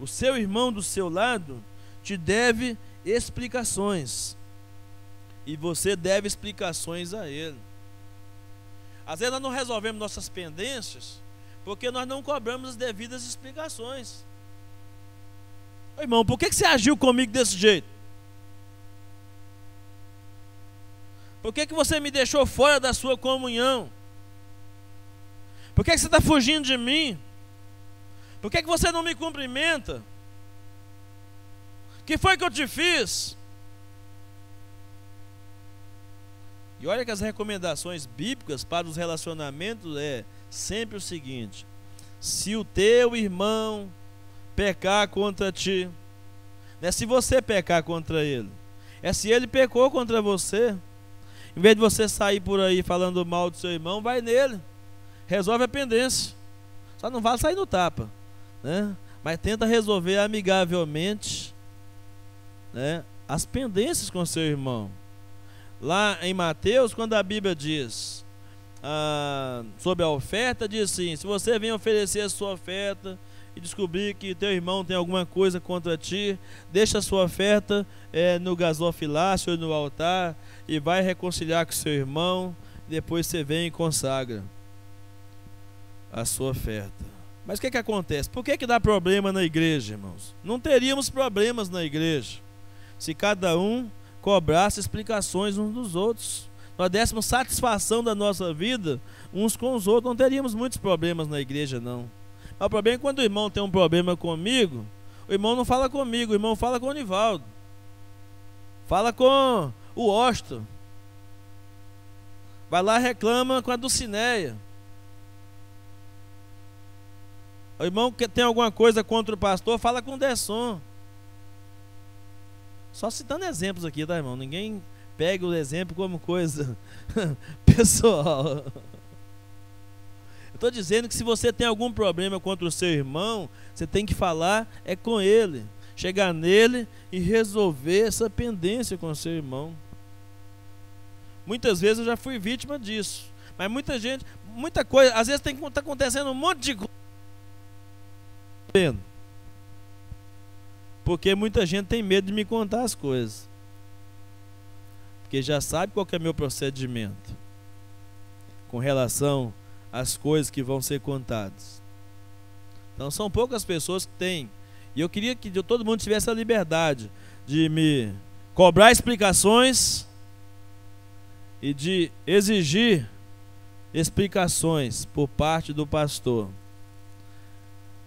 O seu irmão do seu lado te deve explicações. E você deve explicações a ele. Às vezes nós não resolvemos nossas pendências porque nós não cobramos as devidas explicações. Ô, irmão, por que você agiu comigo desse jeito? Por que você me deixou fora da sua comunhão? Por que você está fugindo de mim? Por que você não me cumprimenta? O que foi que eu te fiz? E olha que as recomendações bíblicas para os relacionamentos é sempre o seguinte: se o teu irmão pecar contra ti, não é se você pecar contra ele, é se ele pecou contra você. Em vez de você sair por aí falando mal do seu irmão, vai nele, resolve a pendência. Só não vale sair no tapa, né? Mas tenta resolver amigavelmente, né, as pendências com seu irmão. Lá em Mateus, quando a Bíblia diz sobre a oferta, diz assim: se você vem oferecer a sua oferta e descobrir que teu irmão tem alguma coisa contra ti, deixa a sua oferta no gasofilácio ou no altar e vai reconciliar com seu irmão. Depois você vem e consagra a sua oferta. Mas o que acontece? Por que dá problema na igreja, irmãos? Não teríamos problemas na igreja se cada um cobrasse explicações uns dos outros, nós dessemos satisfação da nossa vida uns com os outros. Não teríamos muitos problemas na igreja, não. Mas o problema é quando o irmão tem um problema comigo, o irmão não fala comigo, o irmão fala com o Nivaldo, fala com o Osto, vai lá e reclama com a Dulcineia. O irmão que tem alguma coisa contra o pastor, fala com o Desson. Só citando exemplos aqui, tá, irmão? Ninguém pega o exemplo como coisa pessoal. Eu estou dizendo que se você tem algum problema contra o seu irmão, você tem que falar com ele, chegar nele e resolver essa pendência com o seu irmão. Muitas vezes eu já fui vítima disso, mas muita coisa, às vezes está acontecendo um monte de coisa, porque muita gente tem medo de me contar as coisas, porque já sabe qual que é meu procedimento com relação às coisas que vão ser contadas. Então são poucas pessoas que têm, e eu queria que todo mundo tivesse a liberdade de me cobrar explicações e de exigir explicações por parte do pastor.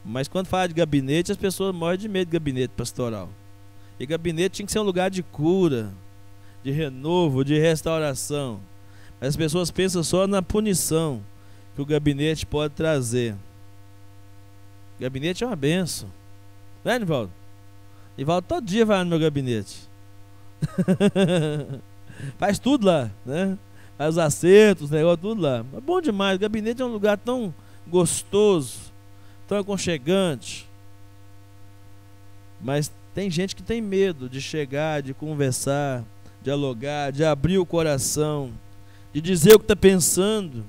Mas quando fala de gabinete, as pessoas morrem de medo de gabinete pastoral. E gabinete tinha que ser um lugar de cura, de renovo, de restauração. Mas as pessoas pensam só na punição que o gabinete pode trazer. O gabinete é uma benção, não é, Nivaldo? Nivaldo todo dia vai no meu gabinete. Faz tudo lá, né? Faz os acertos, os negócios, tudo lá. É bom demais. O gabinete é um lugar tão gostoso, tão aconchegante. Mas tem gente que tem medo de chegar, de conversar, dialogar, de abrir o coração, de dizer o que está pensando.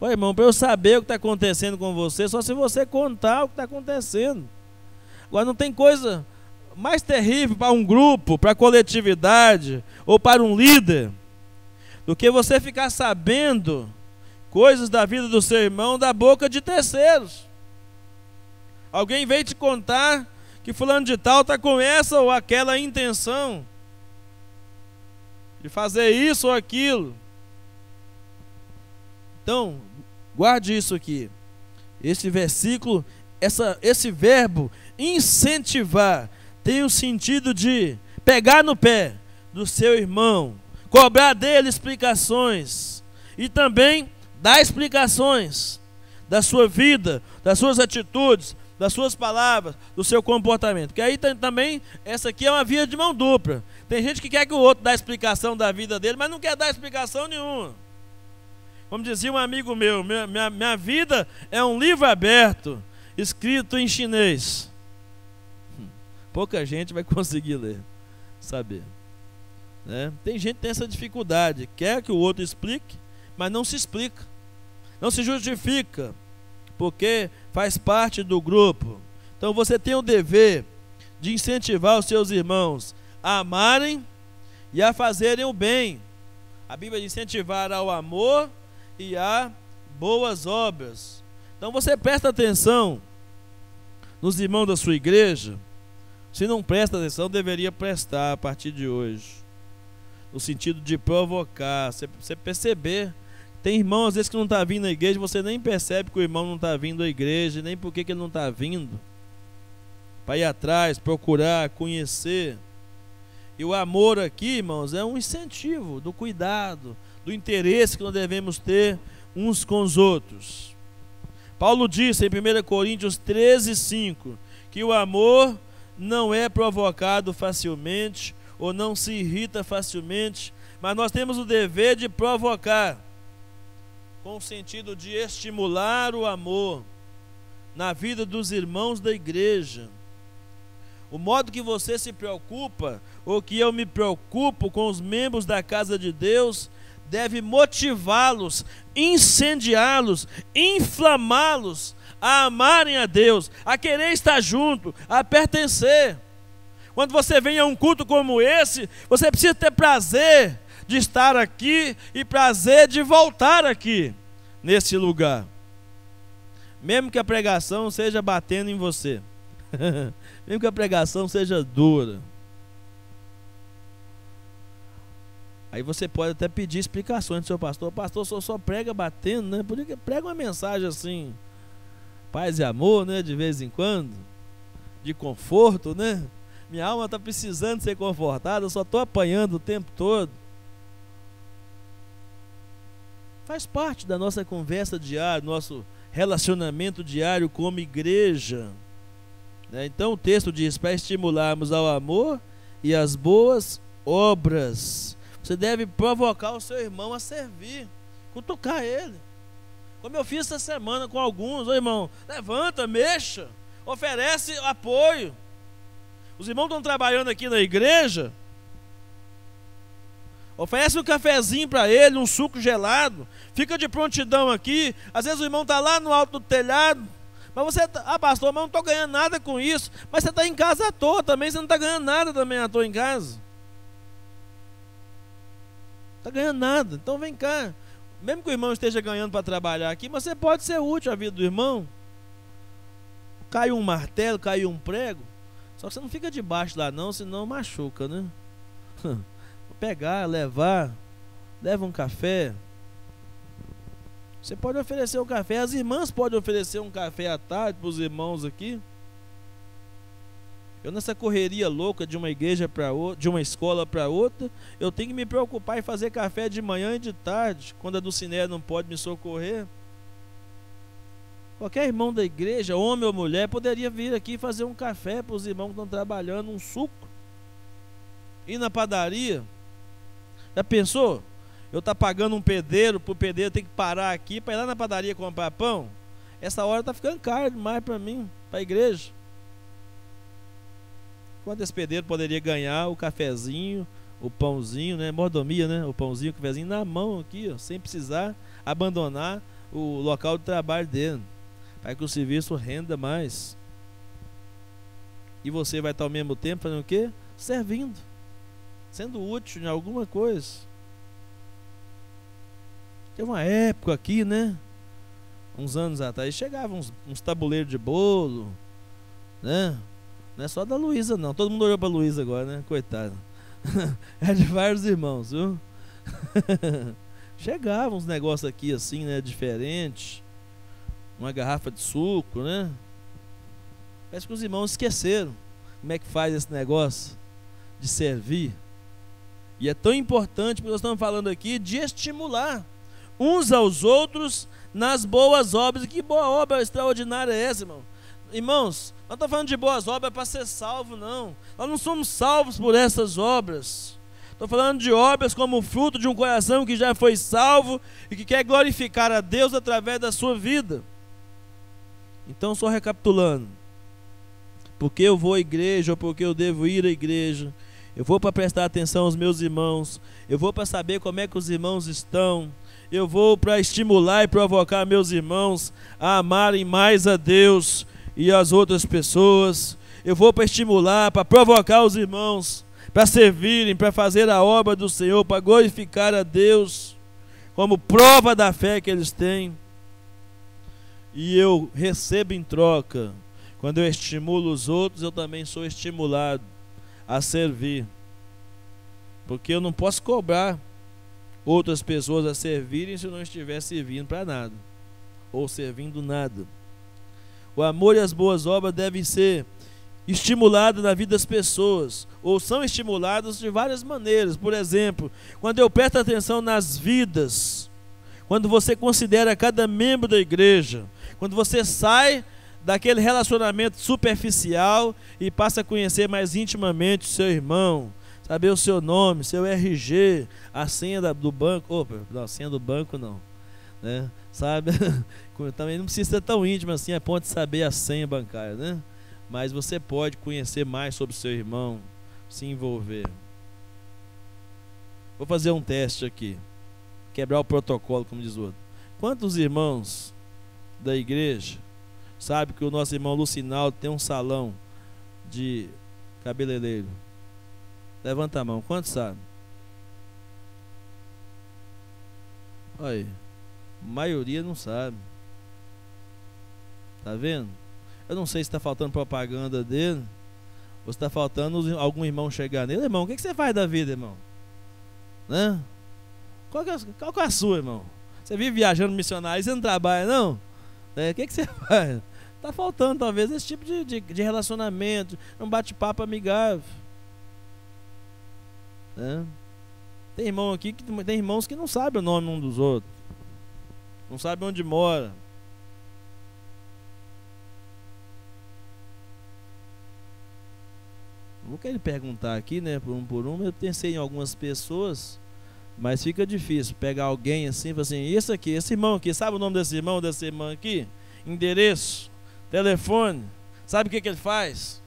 Olha, irmão, para eu saber o que está acontecendo com você, só se você contar o que está acontecendo. Agora não tem coisa mais terrível para um grupo, para a coletividade ou para um líder do que você ficar sabendo coisas da vida do seu irmão da boca de terceiros. Alguém veio te contar que fulano de tal está com essa ou aquela intenção de fazer isso ou aquilo. Então, guarde isso aqui. Esse versículo, esse verbo incentivar tem o sentido de pegar no pé do seu irmão, cobrar dele explicações e também dar explicações da sua vida, das suas atitudes, das suas palavras, do seu comportamento. Que aí também, essa aqui é uma via de mão dupla. Tem gente que quer que o outro dê explicação da vida dele, mas não quer dar explicação nenhuma. Como dizia um amigo meu, minha vida é um livro aberto, escrito em chinês. Pouca gente vai conseguir ler, saber. Né? Tem gente que tem essa dificuldade, quer que o outro explique, mas não se explica, não se justifica, porque faz parte do grupo. Então você tem o dever de incentivar os seus irmãos a amarem e a fazerem o bem. A Bíblia diz incentivar ao amor e a boas obras. Então você presta atenção nos irmãos da sua igreja. Se não presta atenção, deveria prestar a partir de hoje, no sentido de provocar, você perceber. Tem irmão às vezes que não está vindo à igreja, você nem percebe que o irmão não está vindo à igreja, nem por que ele não está vindo, para ir atrás, procurar, conhecer. E o amor aqui, irmãos, é um incentivo do cuidado, do interesse que nós devemos ter uns com os outros. Paulo disse em 1 Coríntios 13:5 que o amor não é provocado facilmente ou não se irrita facilmente, mas nós temos o dever de provocar, com o sentido de estimular o amor na vida dos irmãos da igreja. O modo que você se preocupa, ou que eu me preocupo com os membros da casa de Deus, deve motivá-los, incendiá-los, inflamá-los a amarem a Deus, a querer estar junto, a pertencer. Quando você vem a um culto como esse, você precisa ter prazer de estar aqui e prazer de voltar aqui, nesse lugar. Mesmo que a pregação seja batendo em você, mesmo que a pregação seja dura. Aí você pode até pedir explicações do seu pastor. Pastor, o senhor só prega batendo, né? Por que prega uma mensagem assim, paz e amor, né? De vez em quando, de conforto, né? Minha alma está precisando ser confortada, eu só estou apanhando o tempo todo. Faz parte da nossa conversa diária, nosso relacionamento diário como igreja. Então o texto diz, para estimularmos ao amor e às boas obras. Você deve provocar o seu irmão a servir, cutucar ele. Como eu fiz essa semana com alguns. Ô irmão, levanta, mexa, oferece apoio. Os irmãos estão trabalhando aqui na igreja, oferece um cafezinho para ele, um suco gelado, fica de prontidão aqui. Às vezes o irmão está lá no alto do telhado, mas você, pastor, mas não estou ganhando nada com isso. Mas você está em casa à toa também, você não está ganhando nada também à toa em casa. Está ganhando nada, então vem cá. Mesmo que o irmão esteja ganhando para trabalhar aqui, mas você pode ser útil à vida do irmão. Caiu um martelo, caiu um prego, só que você não fica debaixo lá não, senão machuca, né? Pegar, levar, leva um café. Você pode oferecer um café, as irmãs podem oferecer um café à tarde para os irmãos aqui. Eu nessa correria louca de uma igreja para outra, de uma escola para outra, eu tenho que me preocupar em fazer café de manhã e de tarde, quando a Dulcinea não pode me socorrer. Qualquer irmão da igreja, homem ou mulher, poderia vir aqui fazer um café para os irmãos que estão trabalhando, um suco. Ir na padaria. Já pensou? Eu estou pagando um pedreiro, para o pedreiro ter que parar aqui para ir lá na padaria comprar pão? Essa hora está ficando caro demais para mim, para a igreja. Quanto esse pedreiro poderia ganhar o cafezinho, o pãozinho, né? Mordomia, né? O pãozinho, o cafezinho na mão aqui, ó, sem precisar abandonar o local de trabalho dele, para que o serviço renda mais. E você vai estar ao mesmo tempo fazendo o quê? Servindo, sendo útil em alguma coisa. Teve uma época aqui, né? Uns anos atrás, chegavam uns tabuleiros de bolo, né? Não é só da Luísa, não. Todo mundo olhou para a Luísa agora, né? Coitada. É de vários irmãos, viu? Chegavam uns negócios aqui assim, né? Diferente. Uma garrafa de suco, né? Parece que os irmãos esqueceram como é que faz esse negócio de servir. E é tão importante, porque nós estamos falando aqui de estimular uns aos outros nas boas obras. E que boa obra extraordinária é essa, irmão? Irmãos, não estamos falando de boas obras para ser salvo, não. Nós não somos salvos por essas obras. Estou falando de obras como fruto de um coração que já foi salvo e que quer glorificar a Deus através da sua vida. Então, só recapitulando. Porque eu vou à igreja ou porque eu devo ir à igreja? Eu vou para prestar atenção aos meus irmãos. Eu vou para saber como é que os irmãos estão. Eu vou para estimular e provocar meus irmãos a amarem mais a Deus e as outras pessoas. Eu vou para estimular, para provocar os irmãos, para servirem, para fazer a obra do Senhor, para glorificar a Deus, como prova da fé que eles têm. E eu recebo em troca. Quando eu estimulo os outros, eu também sou estimulado a servir. Porque eu não posso cobrar outras pessoas a servirem se eu não estiver servindo para nada, ou servindo nada. O amor e as boas obras devem ser estimulados na vida das pessoas, ou são estimulados de várias maneiras. Por exemplo, quando eu presto atenção nas vidas, quando você considera cada membro da igreja, quando você sai daquele relacionamento superficial e passa a conhecer mais intimamente o seu irmão, saber o seu nome, seu RG, a senha do banco. Opa, não, a senha do banco não, né? Sabe? Também não precisa ser tão íntimo assim a ponto de saber a senha bancária, né? Mas você pode conhecer mais sobre o seu irmão, se envolver. Vou fazer um teste aqui, quebrar o protocolo, como diz o outro. Quantos irmãos da igreja sabe que o nosso irmão Lucinaldo tem um salão de cabeleireiro? Levanta a mão. Quantos sabem? Olha aí. A maioria não sabe. Tá vendo? Eu não sei se está faltando propaganda dele, ou se está faltando algum irmão chegar nele. Irmão, o que você faz da vida, irmão? Né? Qual que é a sua, irmão? Você vive viajando missionário e você não trabalha, não? O que você faz? Está faltando talvez esse tipo de relacionamento, um bate-papo amigável. Né? Tem irmão aqui tem irmãos que não sabem o nome um dos outros, não sabem onde mora. Vou querer perguntar aqui, né, por um. Eu pensei em algumas pessoas, mas fica difícil pegar alguém assim, assim, esse irmão aqui, sabe o nome desse irmão, dessa irmã aqui? Endereço, telefone, sabe o que ele faz?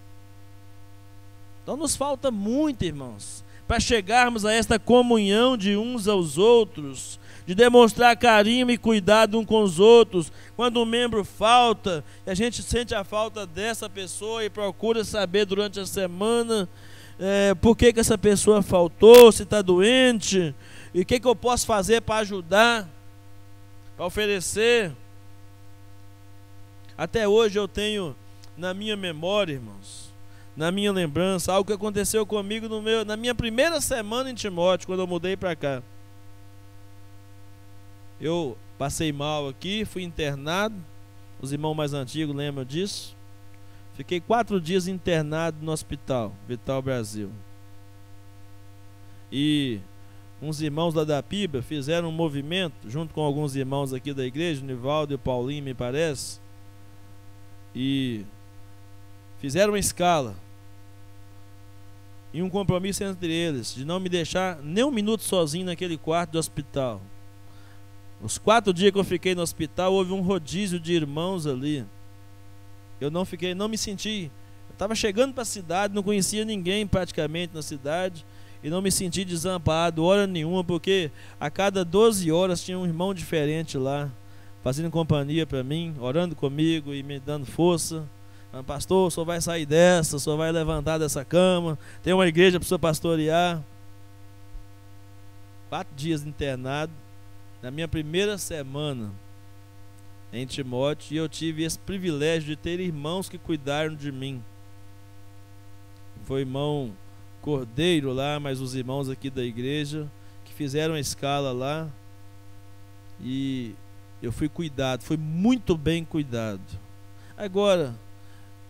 Então nos falta muito, irmãos, para chegarmos a esta comunhão de uns aos outros, de demonstrar carinho e cuidado uns com os outros. Quando um membro falta, e a gente sente a falta dessa pessoa e procura saber durante a semana por que essa pessoa faltou, se está doente, e o que eu posso fazer para ajudar, para oferecer. Até hoje eu tenho na minha memória, irmãos, na minha lembrança, algo que aconteceu comigo na minha primeira semana em Timóteo, quando eu mudei para cá. Eu passei mal aqui, fui internado, os irmãos mais antigos lembram disso. Fiquei 4 dias internado no hospital, Vital Brasil. E uns irmãos lá da PIBA fizeram um movimento, junto com alguns irmãos aqui da igreja, o Nivaldo e o Paulinho, me parece, e fizeram uma escala e um compromisso entre eles, de não me deixar nem um minuto sozinho naquele quarto do hospital. Os 4 dias que eu fiquei no hospital, houve um rodízio de irmãos ali. Eu não me senti. Eu estava chegando para a cidade, não conhecia ninguém praticamente na cidade, e não me senti desamparado hora nenhuma, porque a cada 12 horas tinha um irmão diferente lá, fazendo companhia para mim, orando comigo e me dando força, Pastor, o senhor vai sair dessa, o senhor vai levantar dessa cama, tem uma igreja para o senhor pastorear. 4 dias internado, na minha primeira semana em Timóteo, e eu tive esse privilégio de ter irmãos que cuidaram de mim. Foi o irmão Cordeiro lá, mas os irmãos aqui da igreja que fizeram a escala lá, e eu fui cuidado, fui muito bem cuidado. Agora,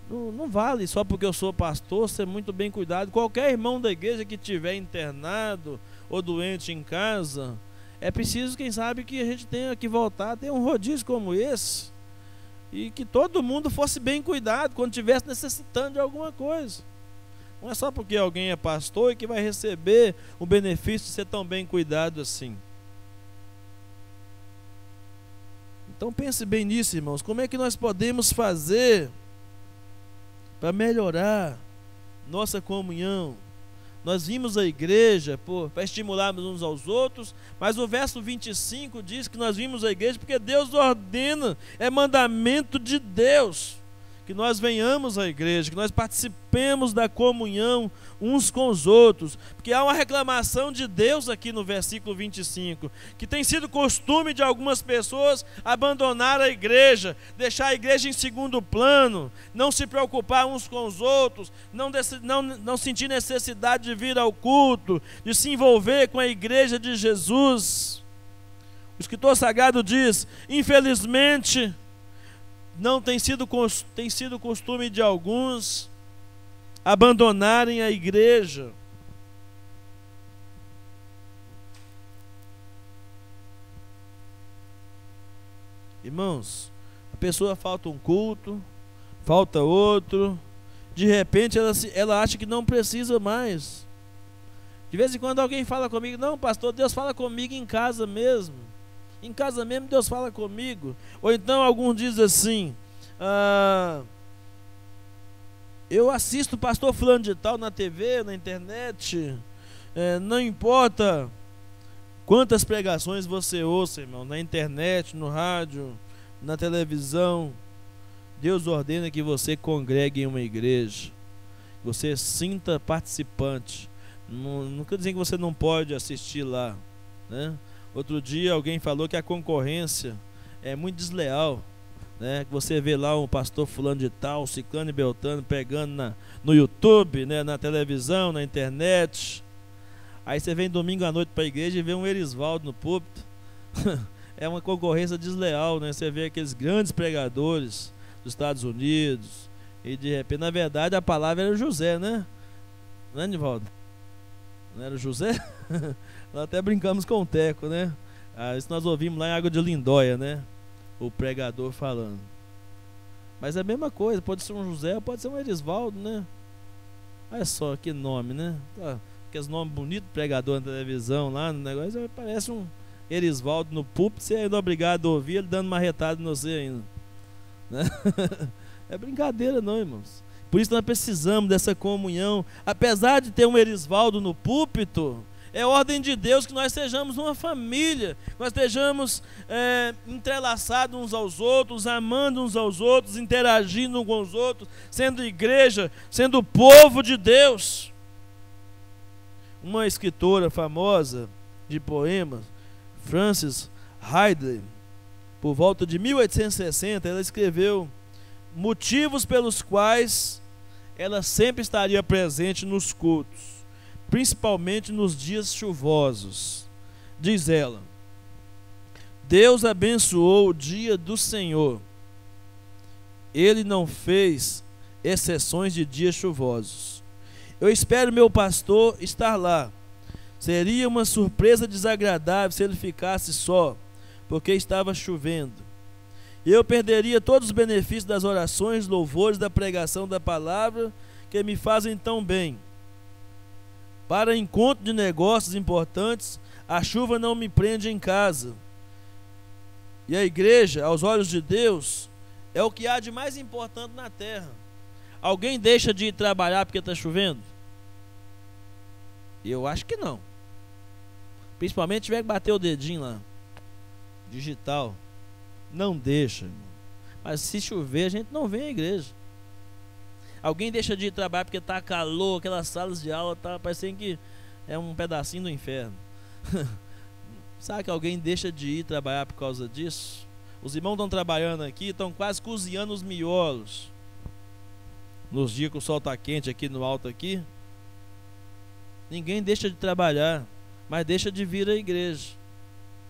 não vale só porque eu sou pastor ser muito bem cuidado. Qualquer irmão da igreja que tiver internado ou doente em casa, é preciso, quem sabe, que a gente tenha que voltar a ter um rodízio como esse, e que todo mundo fosse bem cuidado quando estivesse necessitando de alguma coisa. Não é só porque alguém é pastor e que vai receber o benefício de ser tão bem cuidado assim. Então pense bem nisso, irmãos. Como é que nós podemos fazer para melhorar nossa comunhão? Nós vimos a igreja para estimularmos uns aos outros, mas o verso 25 diz que nós vimos a igreja porque Deus ordena, é mandamento de Deus, que nós venhamos à igreja, que nós participemos da comunhão uns com os outros, porque há uma reclamação de Deus aqui no versículo 25, que tem sido costume de algumas pessoas abandonar a igreja, deixar a igreja em segundo plano, não se preocupar uns com os outros, não sentir necessidade de vir ao culto, de se envolver com a igreja de Jesus. O escritor sagrado diz: infelizmente, tem sido costume de alguns abandonarem a igreja. Irmãos, a pessoa falta um culto, falta outro, de repente ela acha que não precisa mais. De vez em quando alguém fala comigo: não, pastor, Deus fala comigo em casa mesmo. Em casa mesmo Deus fala comigo. Ou então alguns dizem assim: eu assisto o pastor fulano de tal na TV, na internet, não importa quantas pregações você ouça, irmão, na internet, no rádio, na televisão, Deus ordena que você congregue em uma igreja, que você sinta participante. Não quer dizer que você não pode assistir lá, né? Outro dia alguém falou que a concorrência é muito desleal, né? Que você vê lá um pastor fulano de tal, ciclano e beltrano pegando no YouTube, né? Na televisão, na internet. Aí você vem domingo à noite para a igreja e vê um Erisvaldo no púlpito. É uma concorrência desleal, né? Você vê aqueles grandes pregadores dos Estados Unidos e de repente, na verdade, a palavra era José, né? Não é, Nivaldo? Não era o José? Nós até brincamos com o Teco, né? Isso nós ouvimos lá em Água de Lindóia, né? O pregador falando. Mas é a mesma coisa, pode ser um José, pode ser um Erisvaldo, né? Olha só que nome, né? Aqueles nomes bonitos, pregador na televisão lá no negócio, parece um Erisvaldo no púlpito, você é ainda obrigado a ouvir ele dando uma retada em você ainda, né? É brincadeira não, irmãos. Por isso nós precisamos dessa comunhão. Apesar de ter um Erisvaldo no púlpito, é ordem de Deus que nós sejamos uma família, nós estejamos entrelaçados uns aos outros, amando uns aos outros, interagindo uns com os outros, sendo igreja, sendo povo de Deus. Uma escritora famosa de poemas, Frances Ridley, por volta de 1860, ela escreveu motivos pelos quais ela sempre estaria presente nos cultos, principalmente nos dias chuvosos. Diz ela: Deus abençoou o dia do Senhor. Ele não fez exceções de dias chuvosos. Eu espero meu pastor estar lá. Seria uma surpresa desagradável se ele ficasse só, porque estava chovendo. Eu perderia todos os benefícios das orações, louvores, da pregação da palavra, que me fazem tão bem. Para encontro de negócios importantes, a chuva não me prende em casa. E a igreja, aos olhos de Deus, é o que há de mais importante na terra. Alguém deixa de ir trabalhar porque está chovendo? Eu acho que não. Principalmente se tiver que bater o dedinho lá, digital. Não deixa, irmão. Mas se chover, a gente não vem à igreja. Alguém deixa de ir trabalhar porque está calor, aquelas salas de aula tá parecendo que é um pedacinho do inferno. Sabe que alguém deixa de ir trabalhar por causa disso? Os irmãos estão trabalhando aqui, estão quase cozinhando os miolos. Nos dias que o sol está quente aqui no alto aqui, ninguém deixa de trabalhar, mas deixa de vir à igreja,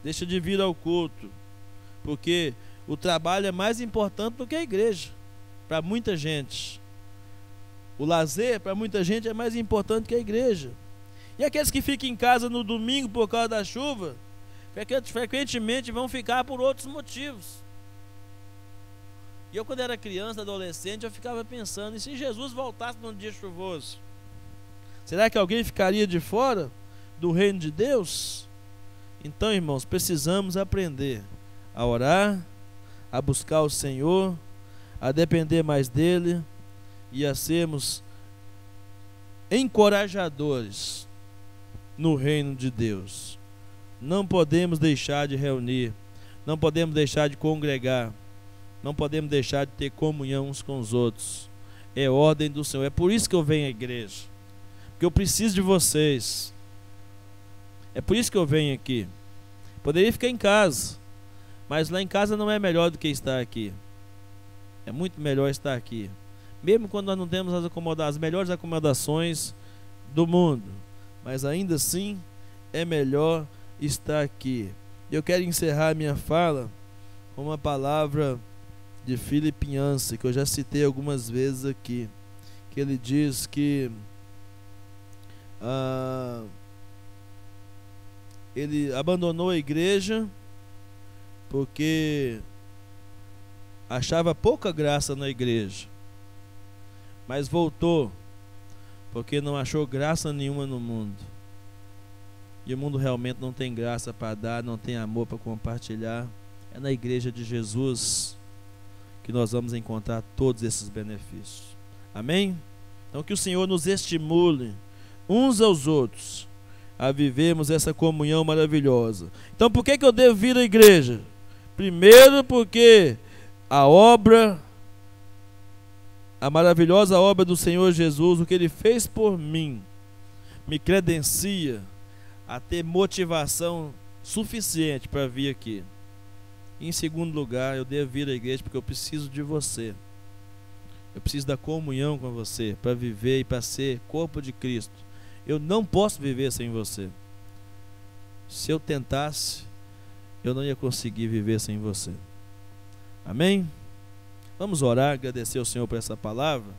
deixa de vir ao culto, porque o trabalho é mais importante do que a igreja, para muita gente. O lazer, para muita gente, é mais importante que a igreja. E aqueles que ficam em casa no domingo por causa da chuva, frequentemente vão ficar por outros motivos. E eu, quando era criança, adolescente, eu ficava pensando, e se Jesus voltasse num dia chuvoso? Será que alguém ficaria de fora do reino de Deus? Então, irmãos, precisamos aprender a orar, a buscar o Senhor, a depender mais dEle e a sermos encorajadores no reino de Deus. Não podemos deixar de reunir, não podemos deixar de congregar, não podemos deixar de ter comunhão uns com os outros. É ordem do Senhor. É por isso que eu venho à igreja, porque eu preciso de vocês. É por isso que eu venho aqui. Poderia ficar em casa, mas lá em casa não é melhor do que estar aqui. É muito melhor estar aqui, mesmo quando nós não temos as melhores acomodações do mundo, mas ainda assim é melhor estar aqui. Eu quero encerrar minha fala com uma palavra de Philip Yancey, que eu já citei algumas vezes aqui, que ele diz que ele abandonou a igreja porque achava pouca graça na igreja, mas voltou porque não achou graça nenhuma no mundo. E o mundo realmente não tem graça para dar, não tem amor para compartilhar. É na igreja de Jesus que nós vamos encontrar todos esses benefícios. Amém? Então que o Senhor nos estimule uns aos outros a vivermos essa comunhão maravilhosa. Então por que eu devo vir à igreja? Primeiro porque a maravilhosa obra do Senhor Jesus, o que Ele fez por mim, me credencia a ter motivação suficiente para vir aqui. E em segundo lugar, eu devo vir à igreja porque eu preciso de você. Eu preciso da comunhão com você para viver e para ser corpo de Cristo. Eu não posso viver sem você. Se eu tentasse, eu não ia conseguir viver sem você. Amém? Vamos orar, agradecer ao Senhor por essa palavra.